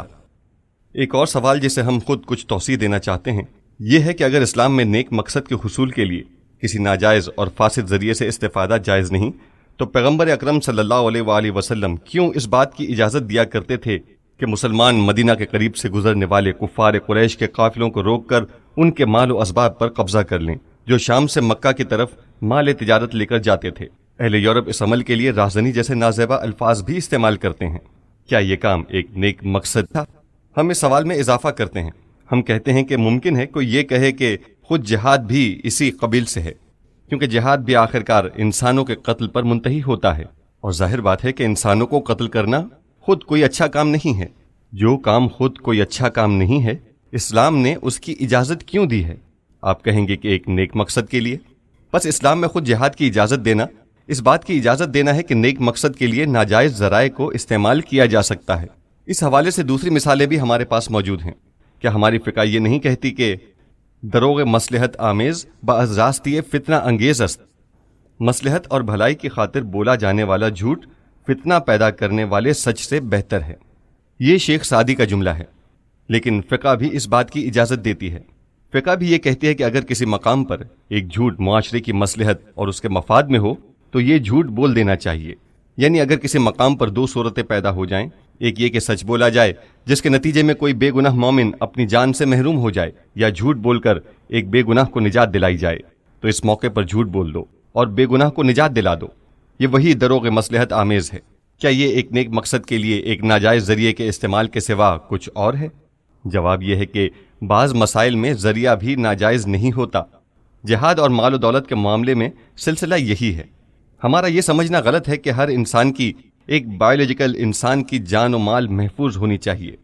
ایک اور سوال جسے ہم خود کچھ توضیح دینا چاہتے ہیں یہ ہے کہ اگر اسلام میں نیک مقصد کے حصول کے لیے کسی ناجائز اور فاسد ذریعے سے استفادہ جائز نہیں، تو پیغمبر اکرم صلی اللہ علیہ وآلہ وسلم کیوں اس بات کی اجازت دیا کرتے تھے کہ مسلمان مدینہ کے قریب سے گزرنے والے کفار قریش کے قافلوں کو روک کر ان کے مال و اسباب پر قبضہ کر لیں جو شام سے مکہ کی طرف مال تجارت لے کر جاتے تھے؟ اہل یورپ اس عمل کے لیے راہزنی جیسے نازیبا الفاظ بھی استعمال کرتے ہیں۔ کیا یہ کام ایک نیک مقصد تھا؟ ہم اس سوال میں اضافہ کرتے ہیں، ہم کہتے ہیں کہ ممکن ہے کوئی یہ کہے کہ خود جہاد بھی اسی قبیل سے ہے، کیونکہ جہاد بھی آخرکار انسانوں کے قتل پر منتہی ہوتا ہے، اور ظاہر بات ہے کہ انسانوں کو قتل کرنا خود کوئی اچھا کام نہیں ہے۔ جو کام خود کوئی اچھا کام نہیں ہے، اسلام نے اس کی اجازت کیوں دی ہے؟ آپ کہیں گے کہ ایک نیک مقصد کے لیے۔ بس اسلام میں خود جہاد کی اجازت دینا اس بات کی اجازت دینا ہے کہ نیک مقصد کے لیے ناجائز ذرائع کو استعمال کیا جا سکتا ہے۔ اس حوالے سے دوسری مثالیں بھی ہمارے پاس موجود ہیں۔ کیا ہماری فقہ یہ نہیں کہتی کہ دروغ مصلحت آمیز باز راستی فتنہ انگیز است؟ مصلحت اور بھلائی کی خاطر بولا جانے والا جھوٹ فتنہ پیدا کرنے والے سچ سے بہتر ہے۔ یہ شیخ سعدی کا جملہ ہے، لیکن فقہ بھی اس بات کی اجازت دیتی ہے۔ فقہ بھی یہ کہتی ہے کہ اگر کسی مقام پر ایک جھوٹ معاشرے کی مصلحت اور اس کے مفاد میں ہو تو یہ جھوٹ بول دینا چاہیے۔ یعنی اگر کسی مقام پر دو صورتیں پیدا ہو جائیں، ایک یہ کہ سچ بولا جائے جس کے نتیجے میں کوئی بے گناہ مومن اپنی جان سے محروم ہو جائے، یا جھوٹ بول کر ایک بے گناہ کو نجات دلائی جائے، تو اس موقع پر جھوٹ بول دو اور بے گناہ کو نجات دلا دو۔ یہ وہی دروغ مصلحت آمیز ہے۔ کیا یہ ایک نیک مقصد کے لیے ایک ناجائز ذریعے کے استعمال کے سوا کچھ اور ہے؟ جواب یہ ہے کہ بعض مسائل میں ذریعہ بھی ناجائز نہیں ہوتا۔ جہاد اور مال و دولت کے معاملے میں سلسلہ یہی ہے۔ ہمارا یہ سمجھنا غلط ہے کہ ہر انسان کی، ایک بایولوجیکل انسان کی جان و مال محفوظ ہونی چاہیے۔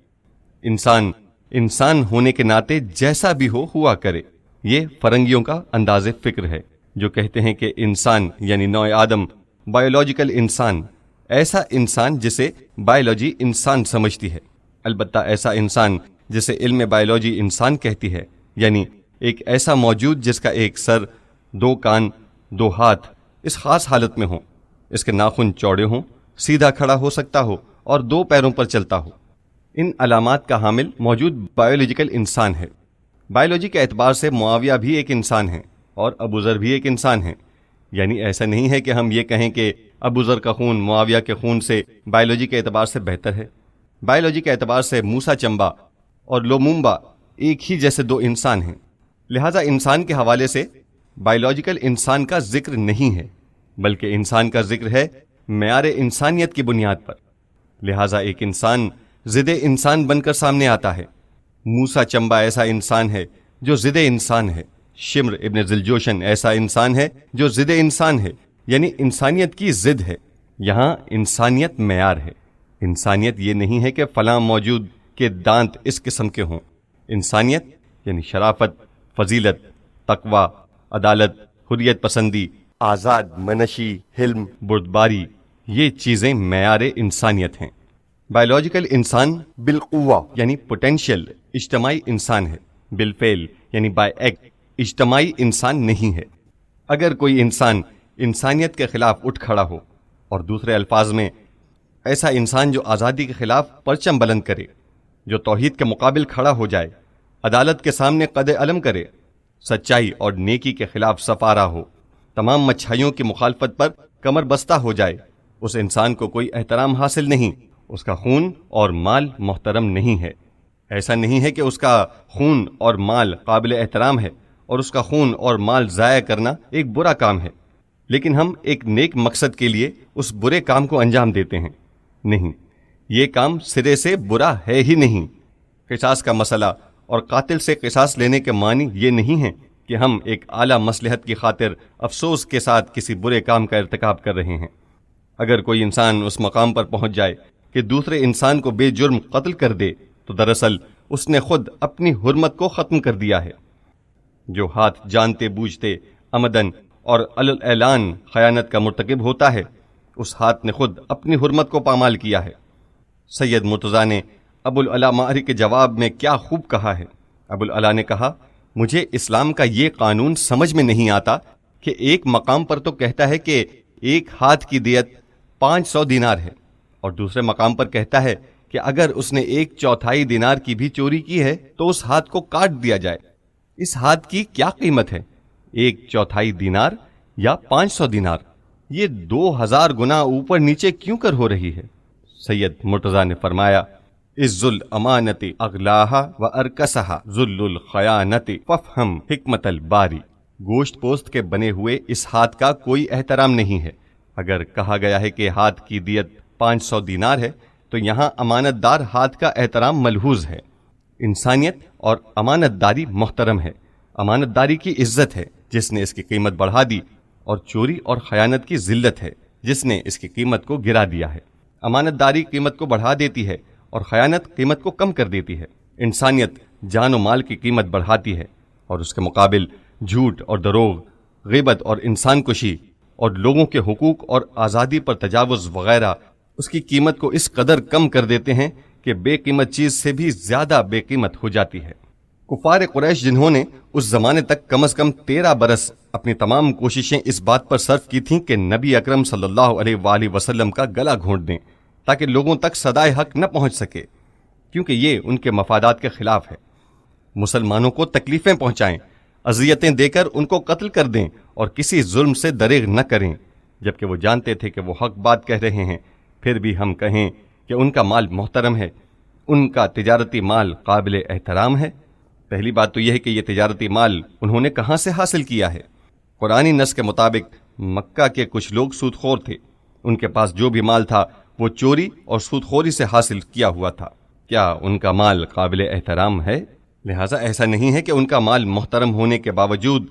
انسان ہونے کے ناطے جیسا بھی ہوا کرے۔ یہ فرنگیوں کا انداز فکر ہے جو کہتے ہیں کہ انسان یعنی نوع آدم بایولوجیکل انسان، ایسا انسان جسے بایولوجی انسان سمجھتی ہے، البتہ ایسا انسان جسے علم بایولوجی انسان کہتی ہے، یعنی ایک ایسا موجود جس کا ایک سر، دو کان، دو ہاتھ اس خاص حالت میں ہوں، اس کے ناخن چوڑے ہوں، سیدھا کھڑا ہو سکتا ہو اور دو پیروں پر چلتا ہو۔ ان علامات کا حامل موجود بایولوجیکل انسان ہے۔ بایولوجی کے اعتبار سے معاویہ بھی ایک انسان ہے اور ابو ذر بھی ایک انسان ہے، یعنی ایسا نہیں ہے کہ ہم یہ کہیں کہ ابو ذر کا خون معاویہ کے خون سے بایولوجی کے اعتبار سے بہتر ہے۔ بایولوجی کے اعتبار سے موسیٰ چمبا اور لومومبا ایک ہی جیسے دو انسان ہیں، لہٰذا انسان کے حوالے سے بایولوجیکل انسان کا ذکر نہیں ہے، بلکہ انسان کا ذکر ہے معیار انسانیت کی بنیاد پر، لہٰذا ایک انسان ضد انسان بن کر سامنے آتا ہے۔ موسیٰ چمبا ایسا انسان ہے جو ضد انسان ہے، شمر ابن ذلجوشن ایسا انسان ہے جو ضد انسان ہے، یعنی انسانیت کی ضد ہے۔ یہاں انسانیت معیار ہے۔ انسانیت یہ نہیں ہے کہ فلاں موجود کے دانت اس قسم کے ہوں۔ انسانیت یعنی شرافت، فضیلت، تقوی، عدالت، حریت پسندی، آزاد منشی، حلم، بردباری، یہ چیزیں معیار انسانیت ہیں۔ بایولوجیکل انسان بالقوہ یعنی پوٹینشیل اجتماعی انسان ہے، بالفعل یعنی بائی ایکٹ اجتماعی انسان نہیں ہے۔ اگر کوئی انسان انسانیت کے خلاف اٹھ کھڑا ہو، اور دوسرے الفاظ میں ایسا انسان جو آزادی کے خلاف پرچم بلند کرے، جو توحید کے مقابل کھڑا ہو جائے، عدالت کے سامنے قد علم کرے، سچائی اور نیکی کے خلاف سفارہ ہو، تمام مچھائیوں کی مخالفت پر کمر بستہ ہو جائے، اس انسان کو کوئی احترام حاصل نہیں، اس کا خون اور مال محترم نہیں ہے۔ ایسا نہیں ہے کہ اس کا خون اور مال قابل احترام ہے اور اس کا خون اور مال ضائع کرنا ایک برا کام ہے، لیکن ہم ایک نیک مقصد کے لیے اس برے کام کو انجام دیتے ہیں۔ نہیں، یہ کام سرے سے برا ہے ہی نہیں۔ قصاص کا مسئلہ اور قاتل سے قصاص لینے کے معنی یہ نہیں ہے کہ ہم ایک اعلیٰ مصلحت کی خاطر افسوس کے ساتھ کسی برے کام کا ارتکاب کر رہے ہیں۔ اگر کوئی انسان اس مقام پر پہنچ جائے کہ دوسرے انسان کو بے جرم قتل کر دے تو دراصل اس نے خود اپنی حرمت کو ختم کر دیا ہے۔ جو ہاتھ جانتے بوجھتے عمدن اور اعلان خیانت کا مرتکب ہوتا ہے، اس ہاتھ نے خود اپنی حرمت کو پامال کیا ہے۔ سید مرتضیٰ نے ابو العلا ماہری کے جواب میں کیا خوب کہا ہے۔ ابو العلا نے کہا، مجھے اسلام کا یہ قانون سمجھ میں نہیں آتا کہ ایک مقام پر تو کہتا ہے کہ ایک ہاتھ کی دیت 500 دینار ہے، اور دوسرے مقام پر کہتا ہے کہ اگر اس نے 1/4 دینار کی بھی چوری کی ہے تو اس ہاتھ کو کاٹ دیا جائے۔ اس ہاتھ کی کیا قیمت ہے، 1/4 دینار یا 500 دینار؟ یہ 2000 گنا اوپر نیچے کیوں کر ہو رہی ہے؟ سید مرتضیٰ نے فرمایا، عز الامانت اغلاہا و ارکسہا ذل الخیانت فافہم حکمت الباری۔ گوشت پوست کے بنے ہوئے اس ہاتھ کا کوئی احترام نہیں ہے۔ اگر کہا گیا ہے کہ ہاتھ کی دیت 500 دینار ہے تو یہاں امانت دار ہاتھ کا احترام ملحوظ ہے۔ انسانیت اور امانت داری محترم ہے۔ امانت داری کی عزت ہے جس نے اس کی قیمت بڑھا دی، اور چوری اور خیانت کی ذلت ہے جس نے اس کی قیمت کو گرا دیا ہے۔ امانت داری قیمت کو بڑھا دیتی ہے اور خیانت قیمت کو کم کر دیتی ہے۔ انسانیت جان و مال کی قیمت بڑھاتی ہے، اور اس کے مقابل جھوٹ اور دروغ، غیبت اور انسان کشی اور لوگوں کے حقوق اور آزادی پر تجاوز وغیرہ اس کی قیمت کو اس قدر کم کر دیتے ہیں کہ بے قیمت چیز سے بھی زیادہ بے قیمت ہو جاتی ہے۔ کفار قریش جنہوں نے اس زمانے تک کم از کم 13 برس اپنی تمام کوششیں اس بات پر صرف کی تھیں کہ نبی اکرم صلی اللہ علیہ وآلہ وسلم کا گلا گھونٹ دیں تاکہ لوگوں تک صدائے حق نہ پہنچ سکے، کیونکہ یہ ان کے مفادات کے خلاف ہے۔ مسلمانوں کو تکلیفیں پہنچائیں، اذیتیں دے کر ان کو قتل کر دیں اور کسی ظلم سے دریغ نہ کریں، جبکہ وہ جانتے تھے کہ وہ حق بات کہہ رہے ہیں، پھر بھی ہم کہیں کہ ان کا مال محترم ہے، ان کا تجارتی مال قابل احترام ہے۔ پہلی بات تو یہ ہے کہ یہ تجارتی مال انہوں نے کہاں سے حاصل کیا ہے؟ قرآنی نص کے مطابق مکہ کے کچھ لوگ سود خور تھے، ان کے پاس جو بھی مال تھا وہ چوری اور سود خوری سے حاصل کیا ہوا تھا۔ کیا ان کا مال قابل احترام ہے؟ لہٰذا ایسا نہیں ہے کہ ان کا مال محترم ہونے کے باوجود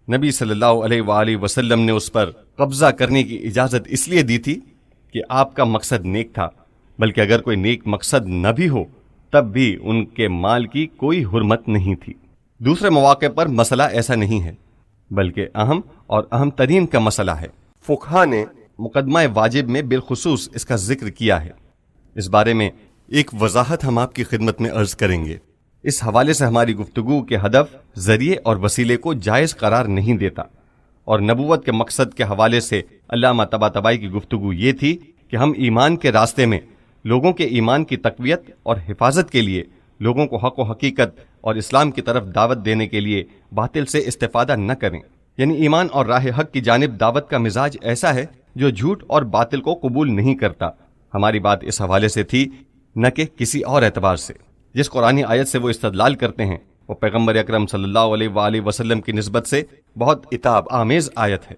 نبی صلی اللہ علیہ وآلہ وسلم نے اس پر قبضہ کرنے کی اجازت اس لیے دی تھی کہ آپ کا مقصد نیک تھا، بلکہ اگر کوئی نیک مقصد نہ بھی ہو تب بھی ان کے مال کی کوئی حرمت نہیں تھی۔ دوسرے مواقع پر مسئلہ ایسا نہیں ہے، بلکہ اہم اور اہم ترین کا مسئلہ ہے۔ فقہا نے مقدمہ واجب میں بالخصوص اس کا ذکر کیا ہے۔ اس بارے میں ایک وضاحت ہم آپ کی خدمت میں عرض کریں گے۔ اس حوالے سے ہماری گفتگو کے ہدف ذریعے اور وسیلے کو جائز قرار نہیں دیتا، اور نبوت کے مقصد کے حوالے سے علامہ طباطبائی کی گفتگو یہ تھی کہ ہم ایمان کے راستے میں لوگوں کے ایمان کی تقویت اور حفاظت کے لیے لوگوں کو حق و حقیقت اور اسلام کی طرف دعوت دینے کے لیے باطل سے استفادہ نہ کریں، یعنی ایمان اور راہ حق کی جانب دعوت کا مزاج ایسا ہے جو جھوٹ اور باطل کو قبول نہیں کرتا۔ ہماری بات اس حوالے سے تھی، نہ کہ کسی اور اعتبار سے۔ جس قرآنی آیت سے وہ استدلال کرتے ہیں وہ پیغمبر اکرم صلی اللہ علیہ وآلہ وسلم کی نسبت سے بہت عتاب آمیز آیت ہے،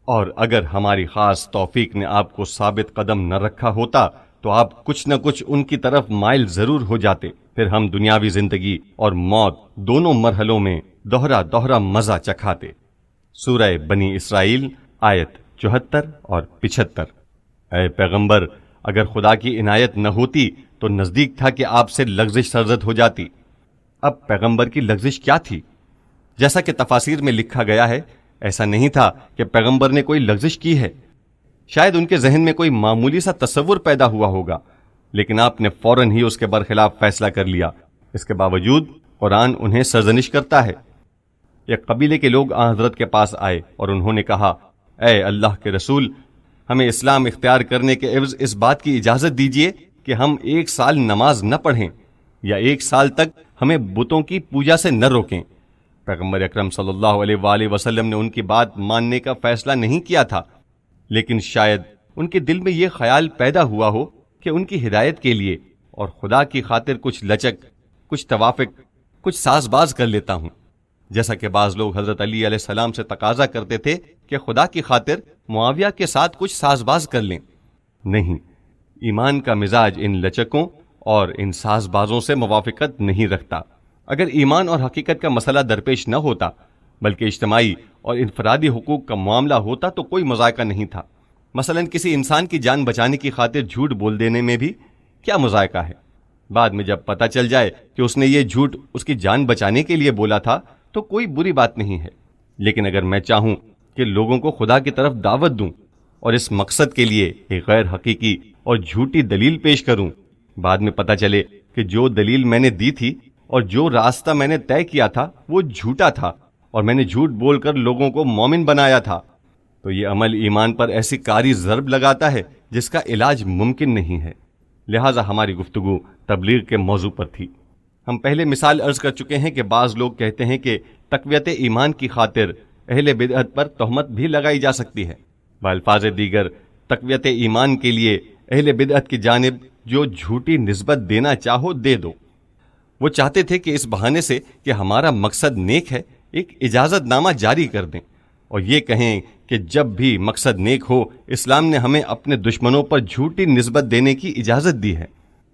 اور اگر ہماری خاص توفیق نے آپ کو ثابت قدم نہ رکھا ہوتا تو آپ کچھ نہ کچھ ان کی طرف مائل ضرور ہو جاتے، پھر ہم دنیاوی زندگی اور موت دونوں مرحلوں میں دوہرا مزہ چکھاتے۔ سورہ بنی اسرائیل آیت 74 اور 75۔ اے پیغمبر، اگر خدا کی عنایت نہ ہوتی تو نزدیک تھا کہ آپ سے لغزش سرزد ہو جاتی۔ اب پیغمبر کی لغزش کیا تھی؟ جیسا کہ تفاسیر میں لکھا گیا ہے، ایسا نہیں تھا کہ پیغمبر نے کوئی لغزش کی ہے، شاید ان کے ذہن میں کوئی معمولی سا تصور پیدا ہوا ہوگا، لیکن آپ نے فوراً ہی اس کے برخلاف فیصلہ کر لیا۔ اس کے باوجود قرآن انہیں سرزنش کرتا ہے۔ ایک قبیلے کے لوگ آن حضرت کے پاس آئے اور انہوں نے کہا، اے اللہ کے رسول، ہمیں اسلام اختیار کرنے کے عوض اس بات کی اجازت دیجیے کہ ہم 1 سال نماز نہ پڑھیں یا 1 سال تک ہمیں بتوں کی پوجا سے نہ روکیں۔ پیغمبر اکرم صلی اللہ علیہ وآلہ وسلم نے ان کی بات ماننے کا فیصلہ نہیں کیا تھا، لیکن شاید ان کے دل میں یہ خیال پیدا ہوا ہو کہ ان کی ہدایت کے لیے اور خدا کی خاطر کچھ لچک، کچھ توافق، کچھ ساز باز کر لیتا ہوں، جیسا کہ بعض لوگ حضرت علی علیہ السلام سے تقاضا کرتے تھے کہ خدا کی خاطر معاویہ کے ساتھ کچھ ساز باز کر لیں۔ نہیں، ایمان کا مزاج ان لچکوں اور ان ساز بازوں سے موافقت نہیں رکھتا۔ اگر ایمان اور حقیقت کا مسئلہ درپیش نہ ہوتا بلکہ اجتماعی اور انفرادی حقوق کا معاملہ ہوتا تو کوئی مذائقہ نہیں تھا۔ مثلا کسی انسان کی جان بچانے کی خاطر جھوٹ بول دینے میں بھی کیا مذائقہ ہے؟ بعد میں جب پتہ چل جائے کہ اس نے یہ جھوٹ اس کی جان بچانے کے لیے بولا تھا تو کوئی بری بات نہیں ہے، لیکن اگر میں چاہوں کہ لوگوں کو خدا کی طرف دعوت دوں اور اس مقصد کے لیے ایک غیر حقیقی اور جھوٹی دلیل پیش کروں، بعد میں پتہ چلے کہ جو دلیل میں نے دی تھی اور جو راستہ میں نے طے کیا تھا وہ جھوٹا تھا اور میں نے جھوٹ بول کر لوگوں کو مومن بنایا تھا، تو یہ عمل ایمان پر ایسی کاری ضرب لگاتا ہے جس کا علاج ممکن نہیں ہے۔ لہٰذا ہماری گفتگو تبلیغ کے موضوع پر تھی۔ ہم پہلے مثال عرض کر چکے ہیں کہ بعض لوگ کہتے ہیں کہ تقویت ایمان کی خاطر اہل بدعت پر تہمت بھی لگائی جا سکتی ہے۔ بالفاظ دیگر، تقویت ایمان کے لیے اہل بدعت کی جانب جو جھوٹی نسبت دینا چاہو دے دو۔ وہ چاہتے تھے کہ اس بہانے سے کہ ہمارا مقصد نیک ہے ایک اجازت نامہ جاری کر دیں اور یہ کہیں کہ جب بھی مقصد نیک ہو اسلام نے ہمیں اپنے دشمنوں پر جھوٹی نسبت دینے کی اجازت دی ہے۔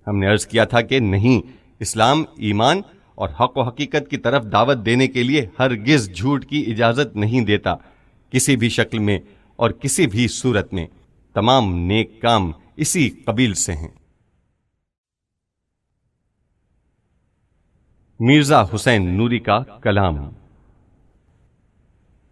ہم نے عرض کیا تھا کہ نہیں، اسلام ایمان اور حق و حقیقت کی طرف دعوت دینے کے لیے ہرگز جھوٹ کی اجازت نہیں دیتا، کسی بھی شکل میں اور کسی بھی صورت میں۔ تمام نیک کام اسی قبیل سے ہیں۔ مرزا حسین نوری کا کلام۔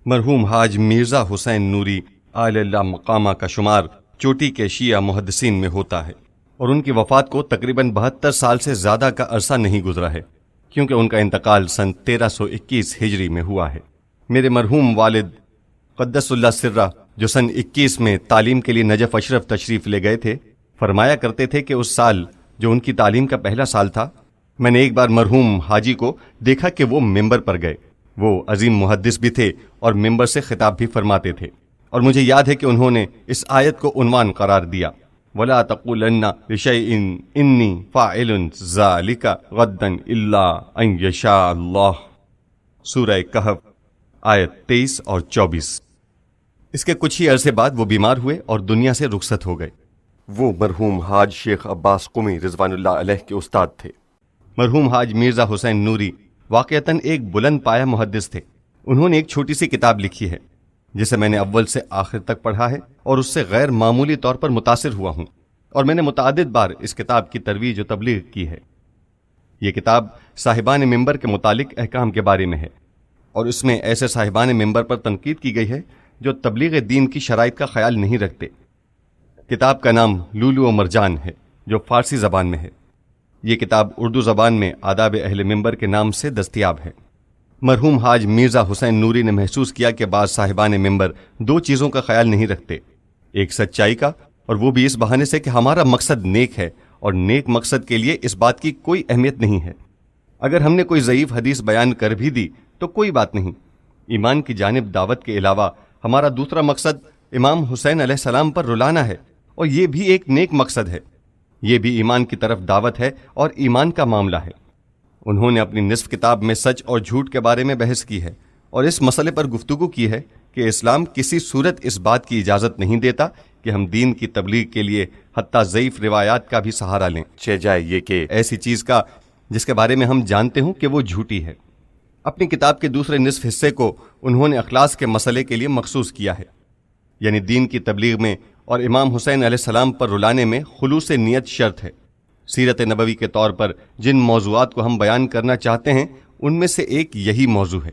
مرحوم حاج مرزا حسین نوری عالی اللہ مقامہ کا شمار چوٹی کے شیعہ محدثین میں ہوتا ہے، اور ان کی وفات کو تقریباً 72 سال سے زیادہ کا عرصہ نہیں گزرا ہے، کیونکہ ان کا انتقال سن 1321 ہجری میں ہوا ہے۔ میرے مرحوم والد قدس اللہ سرہ، جو سن 21 میں تعلیم کے لیے نجف اشرف تشریف لے گئے تھے، فرمایا کرتے تھے کہ اس سال جو ان کی تعلیم کا پہلا سال تھا، میں نے ایک بار مرحوم حاجی کو دیکھا کہ وہ ممبر پر گئے۔ وہ عظیم محدث بھی تھے اور ممبر سے خطاب بھی فرماتے تھے، اور مجھے یاد ہے کہ انہوں نے اس آیت کو عنوان قرار دیا، وَلَا تَقُولَنَّ لِشَيْءٍ إِنِّي فَاعِلٌ ذَلِكَ غَدًّا إِلَّا أَن يَشَاءَ اللَّهُ، سورہ کہف آیت 23 اور 24۔ اس کے کچھ ہی عرصے بعد وہ بیمار ہوئے اور دنیا سے رخصت ہو گئے۔ وہ مرحوم حاج شیخ عباس قمی رضوان اللہ علیہ کے استاد تھے۔ مرحوم حاج مرزا حسین نوری واقعتاً ایک بلند پایہ محدث تھے۔ انہوں نے ایک چھوٹی سی کتاب لکھی ہے جسے میں نے اول سے آخر تک پڑھا ہے اور اس سے غیر معمولی طور پر متاثر ہوا ہوں، اور میں نے متعدد بار اس کتاب کی ترویج و تبلیغ کی ہے۔ یہ کتاب صاحبان منبر کے متعلق احکام کے بارے میں ہے، اور اس میں ایسے صاحبان منبر پر تنقید کی گئی ہے جو تبلیغ دین کی شرائط کا خیال نہیں رکھتے۔ کتاب کا نام لولو و مرجان ہے جو فارسی زبان میں ہے۔ یہ کتاب اردو زبان میں آداب اہل منبر کے نام سے دستیاب ہے۔ مرحوم حاج مرزا حسین نوری نے محسوس کیا کہ بعض صاحبان منبر دو چیزوں کا خیال نہیں رکھتے، ایک سچائی کا، اور وہ بھی اس بہانے سے کہ ہمارا مقصد نیک ہے اور نیک مقصد کے لیے اس بات کی کوئی اہمیت نہیں ہے۔ اگر ہم نے کوئی ضعیف حدیث بیان کر بھی دی تو کوئی بات نہیں، ایمان کی جانب دعوت کے علاوہ ہمارا دوسرا مقصد امام حسین علیہ السلام پر رلانا ہے، اور یہ بھی ایک نیک مقصد ہے، یہ بھی ایمان کی طرف دعوت ہے اور ایمان کا معاملہ ہے۔ انہوں نے اپنی نصف کتاب میں سچ اور جھوٹ کے بارے میں بحث کی ہے اور اس مسئلے پر گفتگو کی ہے کہ اسلام کسی صورت اس بات کی اجازت نہیں دیتا کہ ہم دین کی تبلیغ کے لیے حتیٰ ضعیف روایات کا بھی سہارا لیں، چہ جائے یہ کہ ایسی چیز کا جس کے بارے میں ہم جانتے ہوں کہ وہ جھوٹی ہے۔ اپنی کتاب کے دوسرے نصف حصے کو انہوں نے اخلاص کے مسئلے کے لیے مخصوص کیا ہے، یعنی دین کی تبلیغ میں اور امام حسین علیہ السلام پر رلانے میں خلوص نیت شرط ہے۔ سیرت نبوی کے طور پر جن موضوعات کو ہم بیان کرنا چاہتے ہیں ان میں سے ایک یہی موضوع ہے۔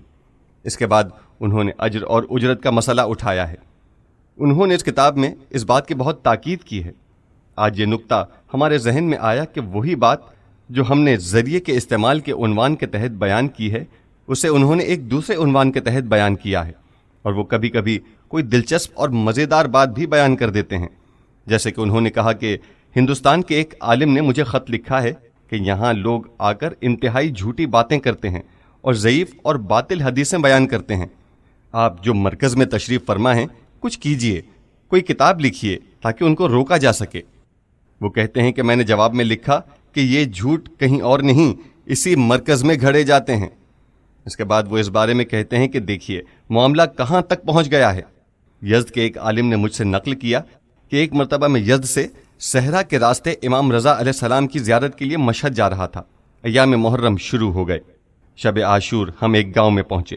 اس کے بعد انہوں نے اجر اور اجرت کا مسئلہ اٹھایا ہے۔ انہوں نے اس کتاب میں اس بات کی بہت تاکید کی ہے۔ آج یہ نکتہ ہمارے ذہن میں آیا کہ وہی بات جو ہم نے ذریعے کے استعمال کے عنوان کے تحت بیان کی ہے، اسے انہوں نے ایک دوسرے عنوان کے تحت بیان کیا ہے، اور وہ کبھی کبھی کوئی دلچسپ اور مزیدار بات بھی بیان کر دیتے ہیں۔ جیسے کہ انہوں نے کہا کہ ہندوستان کے ایک عالم نے مجھے خط لکھا ہے کہ یہاں لوگ آ کر انتہائی جھوٹی باتیں کرتے ہیں اور ضعیف اور باطل حدیثیں بیان کرتے ہیں۔ آپ جو مرکز میں تشریف فرما ہیں، کچھ کیجئے، کوئی کتاب لکھیے تاکہ ان کو روکا جا سکے۔ وہ کہتے ہیں کہ میں نے جواب میں لکھا کہ یہ جھوٹ کہیں اور نہیں، اسی مرکز میں گھڑے جاتے ہیں۔ اس کے بعد وہ اس بارے میں کہتے ہیں کہ دیکھیے معاملہ کہاں تک پہنچ گیا ہے۔ یزد کے ایک عالم نے مجھ سے نقل کیا کہ ایک مرتبہ میں یزد سے صحرا کے راستے امام رضا علیہ السلام کی زیارت کے لیے مشہد جا رہا تھا۔ ایام محرم شروع ہو گئے۔ شب عاشور ہم ایک گاؤں میں پہنچے۔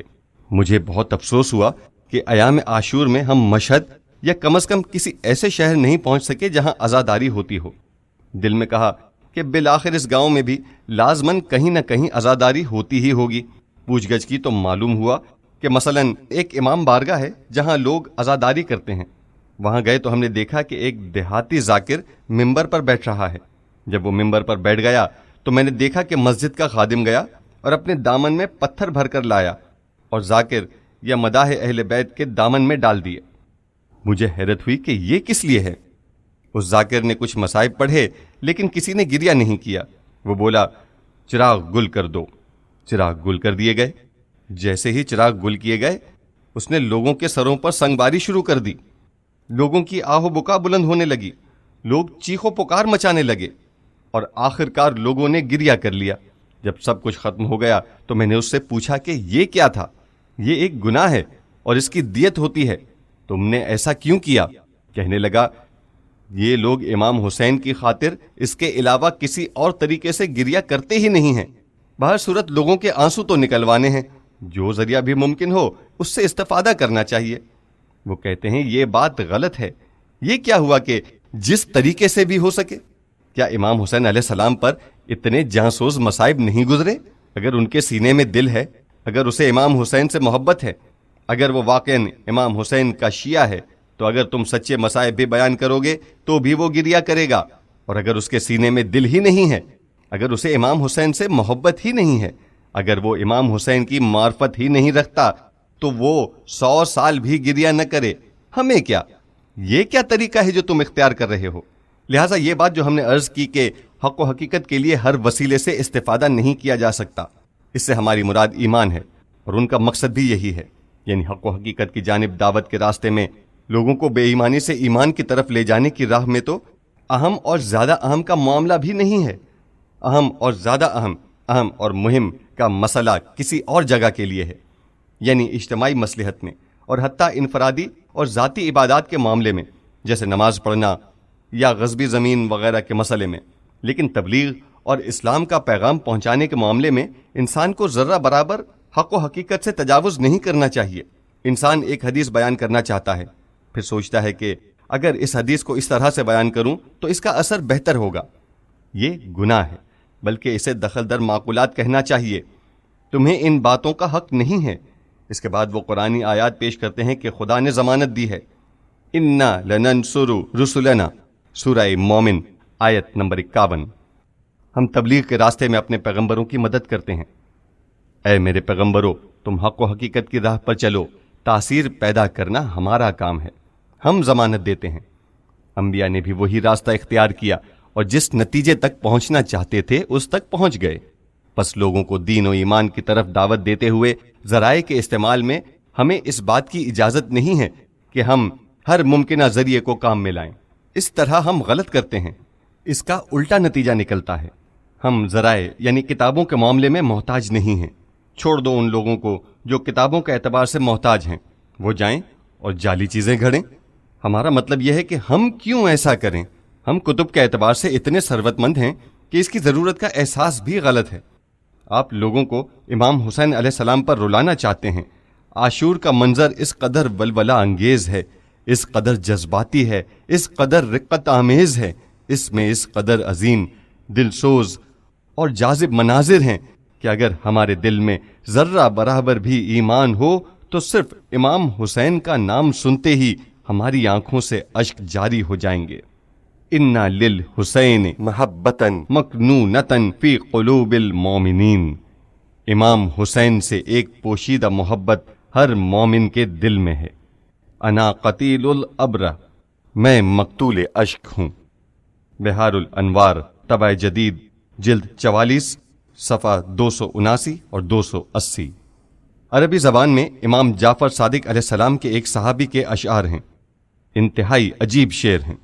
مجھے بہت افسوس ہوا کہ ایام عاشور میں ہم مشہد یا کم از کم کسی ایسے شہر نہیں پہنچ سکے جہاں عزاداری ہوتی ہو۔ دل میں کہا کہ بالآخر اس گاؤں میں بھی لازماً کہیں نہ کہیں عزاداری ہوتی ہی ہوگی۔ پوچھ گچھ کی تو معلوم ہوا کہ مثلاً ایک امام بارگاہ ہے جہاں لوگ عزاداری کرتے ہیں۔ وہاں گئے تو ہم نے دیکھا کہ ایک دیہاتی ذاکر ممبر پر بیٹھ رہا ہے۔ جب وہ ممبر پر بیٹھ گیا تو میں نے دیکھا کہ مسجد کا خادم گیا اور اپنے دامن میں پتھر بھر کر لایا اور ذاکر یا مداح اہل بیت کے دامن میں ڈال دیے۔ مجھے حیرت ہوئی کہ یہ کس لیے ہے۔ اس ذاکر نے کچھ مصائب پڑھے لیکن کسی نے گریہ نہیں کیا۔ وہ بولا چراغ گل کر دو۔ چراغ گل کر دیے گئے۔ جیسے ہی چراغ گل کیے گئے اس نے لوگوں کے سروں پر سنگ باری شروع کر دی۔ لوگوں کی آہ و بکا بلند ہونے لگی، لوگ چیخ و پکار مچانے لگے اور آخر کار لوگوں نے گریہ کر لیا۔ جب سب کچھ ختم ہو گیا تو میں نے اس سے پوچھا کہ یہ کیا تھا؟ یہ ایک گناہ ہے اور اس کی دیت ہوتی ہے، تم نے ایسا کیوں کیا؟ کہنے لگا یہ لوگ امام حسین کی خاطر اس کے علاوہ کسی اور طریقے سے گریہ کرتے ہی نہیں ہیں۔ بہر صورت لوگوں کے آنسو تو نکلوانے ہیں، جو ذریعہ بھی ممکن ہو اس سے استفادہ کرنا چاہیے۔ وہ کہتے ہیں یہ بات غلط ہے۔ یہ کیا ہوا کہ جس طریقے سے بھی ہو سکے؟ کیا امام حسین علیہ السلام پر اتنے جانسوز مصائب نہیں گزرے؟ اگر ان کے سینے میں دل ہے، اگر اسے امام حسین سے محبت ہے، اگر وہ واقعاً امام حسین کا شیعہ ہے، تو اگر تم سچے مصائب بھی بیان کرو گے تو بھی وہ گریہ کرے گا۔ اور اگر اس کے سینے میں دل ہی نہیں ہے، اگر اسے امام حسین سے محبت ہی نہیں ہے، اگر وہ امام حسین کی معرفت ہی نہیں رکھتا تو وہ 100 سال بھی گریہ نہ کرے۔ ہمیں کیا؟ یہ کیا طریقہ ہے جو تم اختیار کر رہے ہو؟ لہٰذا یہ بات جو ہم نے عرض کی کہ حق و حقیقت کے لیے ہر وسیلے سے استفادہ نہیں کیا جا سکتا، اس سے ہماری مراد ایمان ہے، اور ان کا مقصد بھی یہی ہے، یعنی حق و حقیقت کی جانب دعوت کے راستے میں لوگوں کو بے ایمانی سے ایمان کی طرف لے جانے کی راہ میں تو اہم اور زیادہ اہم کا معاملہ بھی نہیں ہے۔ اہم اور زیادہ اہم اور مہم کا مسئلہ کسی اور جگہ کے لیے ہے، یعنی اجتماعی مصلحت میں، اور حتیٰ انفرادی اور ذاتی عبادات کے معاملے میں، جیسے نماز پڑھنا، یا غصبی زمین وغیرہ کے مسئلے میں، لیکن تبلیغ اور اسلام کا پیغام پہنچانے کے معاملے میں انسان کو ذرہ برابر حق و حقیقت سے تجاوز نہیں کرنا چاہیے۔ انسان ایک حدیث بیان کرنا چاہتا ہے، پھر سوچتا ہے کہ اگر اس حدیث کو اس طرح سے بیان کروں تو اس کا اثر بہتر ہوگا۔ یہ گناہ ہے، بلکہ اسے دخل در معقولات کہنا چاہیے۔ تمہیں ان باتوں کا حق نہیں ہے۔ اس کے بعد وہ قرآنی آیات پیش کرتے ہیں کہ خدا نے ضمانت دی ہے، انا لننصر رسلنا، سورہ مومن آیت نمبر 51۔ ہم تبلیغ کے راستے میں اپنے پیغمبروں کی مدد کرتے ہیں۔ اے میرے پیغمبروں، تم حق و حقیقت کی راہ پر چلو، تاثیر پیدا کرنا ہمارا کام ہے، ہم ضمانت دیتے ہیں۔ انبیاء نے بھی وہی راستہ اختیار کیا اور جس نتیجے تک پہنچنا چاہتے تھے اس تک پہنچ گئے۔ بس لوگوں کو دین و ایمان کی طرف دعوت دیتے ہوئے ذرائع کے استعمال میں ہمیں اس بات کی اجازت نہیں ہے کہ ہم ہر ممکنہ ذریعے کو کام میں لائیں۔ اس طرح ہم غلط کرتے ہیں، اس کا الٹا نتیجہ نکلتا ہے۔ ہم ذرائع یعنی کتابوں کے معاملے میں محتاج نہیں ہیں۔ چھوڑ دو ان لوگوں کو جو کتابوں کے اعتبار سے محتاج ہیں، وہ جائیں اور جعلی چیزیں گھڑیں۔ ہمارا مطلب یہ ہے کہ ہم کیوں ایسا کریں؟ ہم کتب کے اعتبار سے اتنے ثروت مند ہیں کہ اس کی ضرورت کا احساس بھی غلط ہے۔ آپ لوگوں کو امام حسین علیہ السلام پر رلانا چاہتے ہیں۔ عاشور کا منظر اس قدر ولولہ انگیز ہے، اس قدر جذباتی ہے، اس قدر رقت آمیز ہے، اس میں اس قدر عظیم، دلسوز اور جاذب مناظر ہیں کہ اگر ہمارے دل میں ذرہ برابر بھی ایمان ہو تو صرف امام حسین کا نام سنتے ہی ہماری آنکھوں سے اشک جاری ہو جائیں گے۔ اِنَّا لِلْحُسَيْنِ محبتاً مکنونتاً فی قلوب المومنین۔ امام حسین سے ایک پوشیدہ محبت ہر مومن کے دل میں ہے۔ انا قتیل الابرہ، میں مقتول اشک ہوں۔ بہار الانوار طبع جدید جلد 44 صفحہ 279 اور 280۔ عربی زبان میں امام جعفر صادق علیہ السلام کے ایک صحابی کے اشعار ہیں، انتہائی عجیب شعر ہیں۔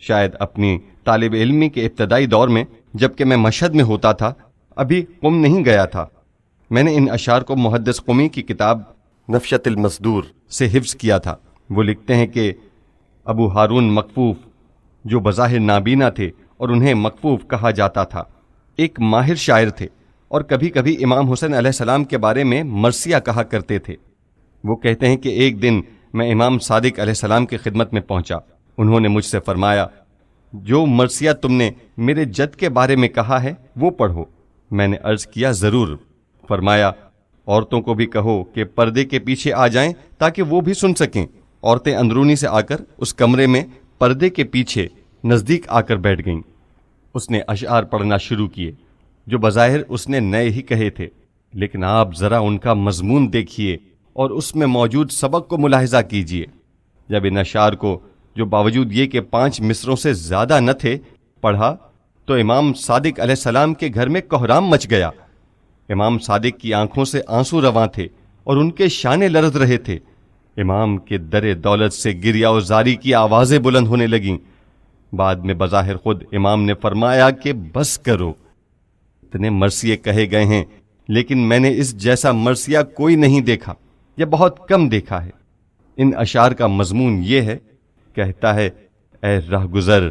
شاید اپنی طالب علمی کے ابتدائی دور میں جبکہ میں مشہد میں ہوتا تھا، ابھی قم نہیں گیا تھا، میں نے ان اشعار کو محدث قمی کی کتاب نفشت المصدور سے حفظ کیا تھا۔ وہ لکھتے ہیں کہ ابو ہارون مکفوف، جو بظاہر نابینا تھے اور انہیں مکفوف کہا جاتا تھا، ایک ماہر شاعر تھے اور کبھی کبھی امام حسین علیہ السلام کے بارے میں مرثیہ کہا کرتے تھے۔ وہ کہتے ہیں کہ ایک دن میں امام صادق علیہ السلام کی خدمت میں پہنچا۔ انہوں نے مجھ سے فرمایا، جو مرثیہ تم نے میرے جد کے بارے میں کہا ہے وہ پڑھو۔ میں نے عرض کیا ضرور۔ فرمایا، عورتوں کو بھی کہو کہ پردے کے پیچھے آ جائیں تاکہ وہ بھی سن سکیں۔ عورتیں اندرونی سے آ کر اس کمرے میں پردے کے پیچھے نزدیک آ کر بیٹھ گئیں۔ اس نے اشعار پڑھنا شروع کیے جو بظاہر اس نے نئے ہی کہے تھے، لیکن آپ ذرا ان کا مضمون دیکھیے اور اس میں موجود سبق کو ملاحظہ کیجیے۔ جب ان اشعار کو، جو باوجود یہ کہ 5 مصروں سے زیادہ نہ تھے، پڑھا تو امام صادق علیہ السلام کے گھر میں کوہرام مچ گیا۔ امام صادق کی آنکھوں سے آنسو رواں تھے اور ان کے شانے لرز رہے تھے۔ امام کے در دولت سے گریہ و زاری کی آوازیں بلند ہونے لگیں۔ بعد میں بظاہر خود امام نے فرمایا کہ بس کرو، اتنے مرثیے کہے گئے ہیں لیکن میں نے اس جیسا مرثیہ کوئی نہیں دیکھا یا بہت کم دیکھا ہے۔ ان اشعار کا مضمون یہ ہے، کہتا ہے، اے راہ گزر،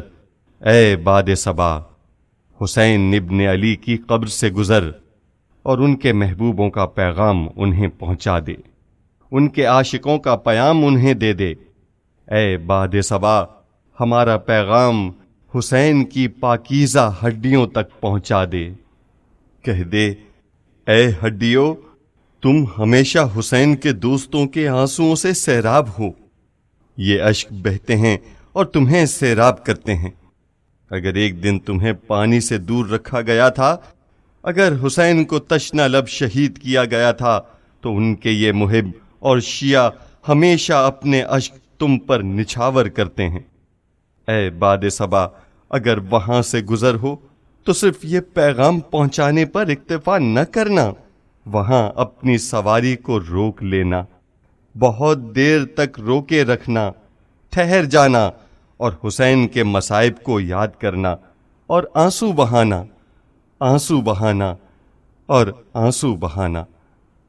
اے باد صبا، حسین ابن علی کی قبر سے گزر اور ان کے محبوبوں کا پیغام انہیں پہنچا دے، ان کے عاشقوں کا پیام انہیں دے دے۔ اے باد صبا، ہمارا پیغام حسین کی پاکیزہ ہڈیوں تک پہنچا دے۔ کہہ دے، اے ہڈیوں، تم ہمیشہ حسین کے دوستوں کے آنسوؤں سے سیراب ہو۔ یہ اشک بہتے ہیں اور تمہیں سیراب کرتے ہیں۔ اگر ایک دن تمہیں پانی سے دور رکھا گیا تھا، اگر حسین کو تشنہ لب شہید کیا گیا تھا، تو ان کے یہ محب اور شیعہ ہمیشہ اپنے اشک تم پر نچھاور کرتے ہیں۔ اے باد صبا، اگر وہاں سے گزر ہو تو صرف یہ پیغام پہنچانے پر اکتفا نہ کرنا، وہاں اپنی سواری کو روک لینا، بہت دیر تک روکے رکھنا، ٹھہر جانا اور حسین کے مصائب کو یاد کرنا اور آنسو بہانا، آنسو بہانا اور آنسو بہانا۔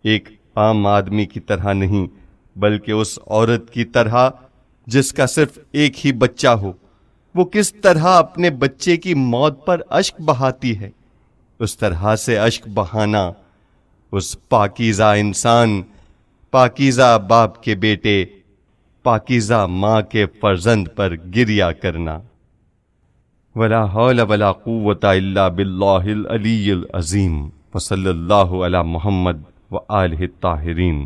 ایک عام آدمی کی طرح نہیں، بلکہ اس عورت کی طرح جس کا صرف ایک ہی بچہ ہو وہ کس طرح اپنے بچے کی موت پر اشک بہاتی ہے، اس طرح سے اشک بہانا اس پاکیزہ انسان، پاکیزہ باپ کے بیٹے، پاکیزہ ماں کے فرزند پر گریا کرنا۔ ولا حول ولا قوة الا باللہ العلی العظیم، وصلی اللہ علی محمد وآلہ الطاہرین۔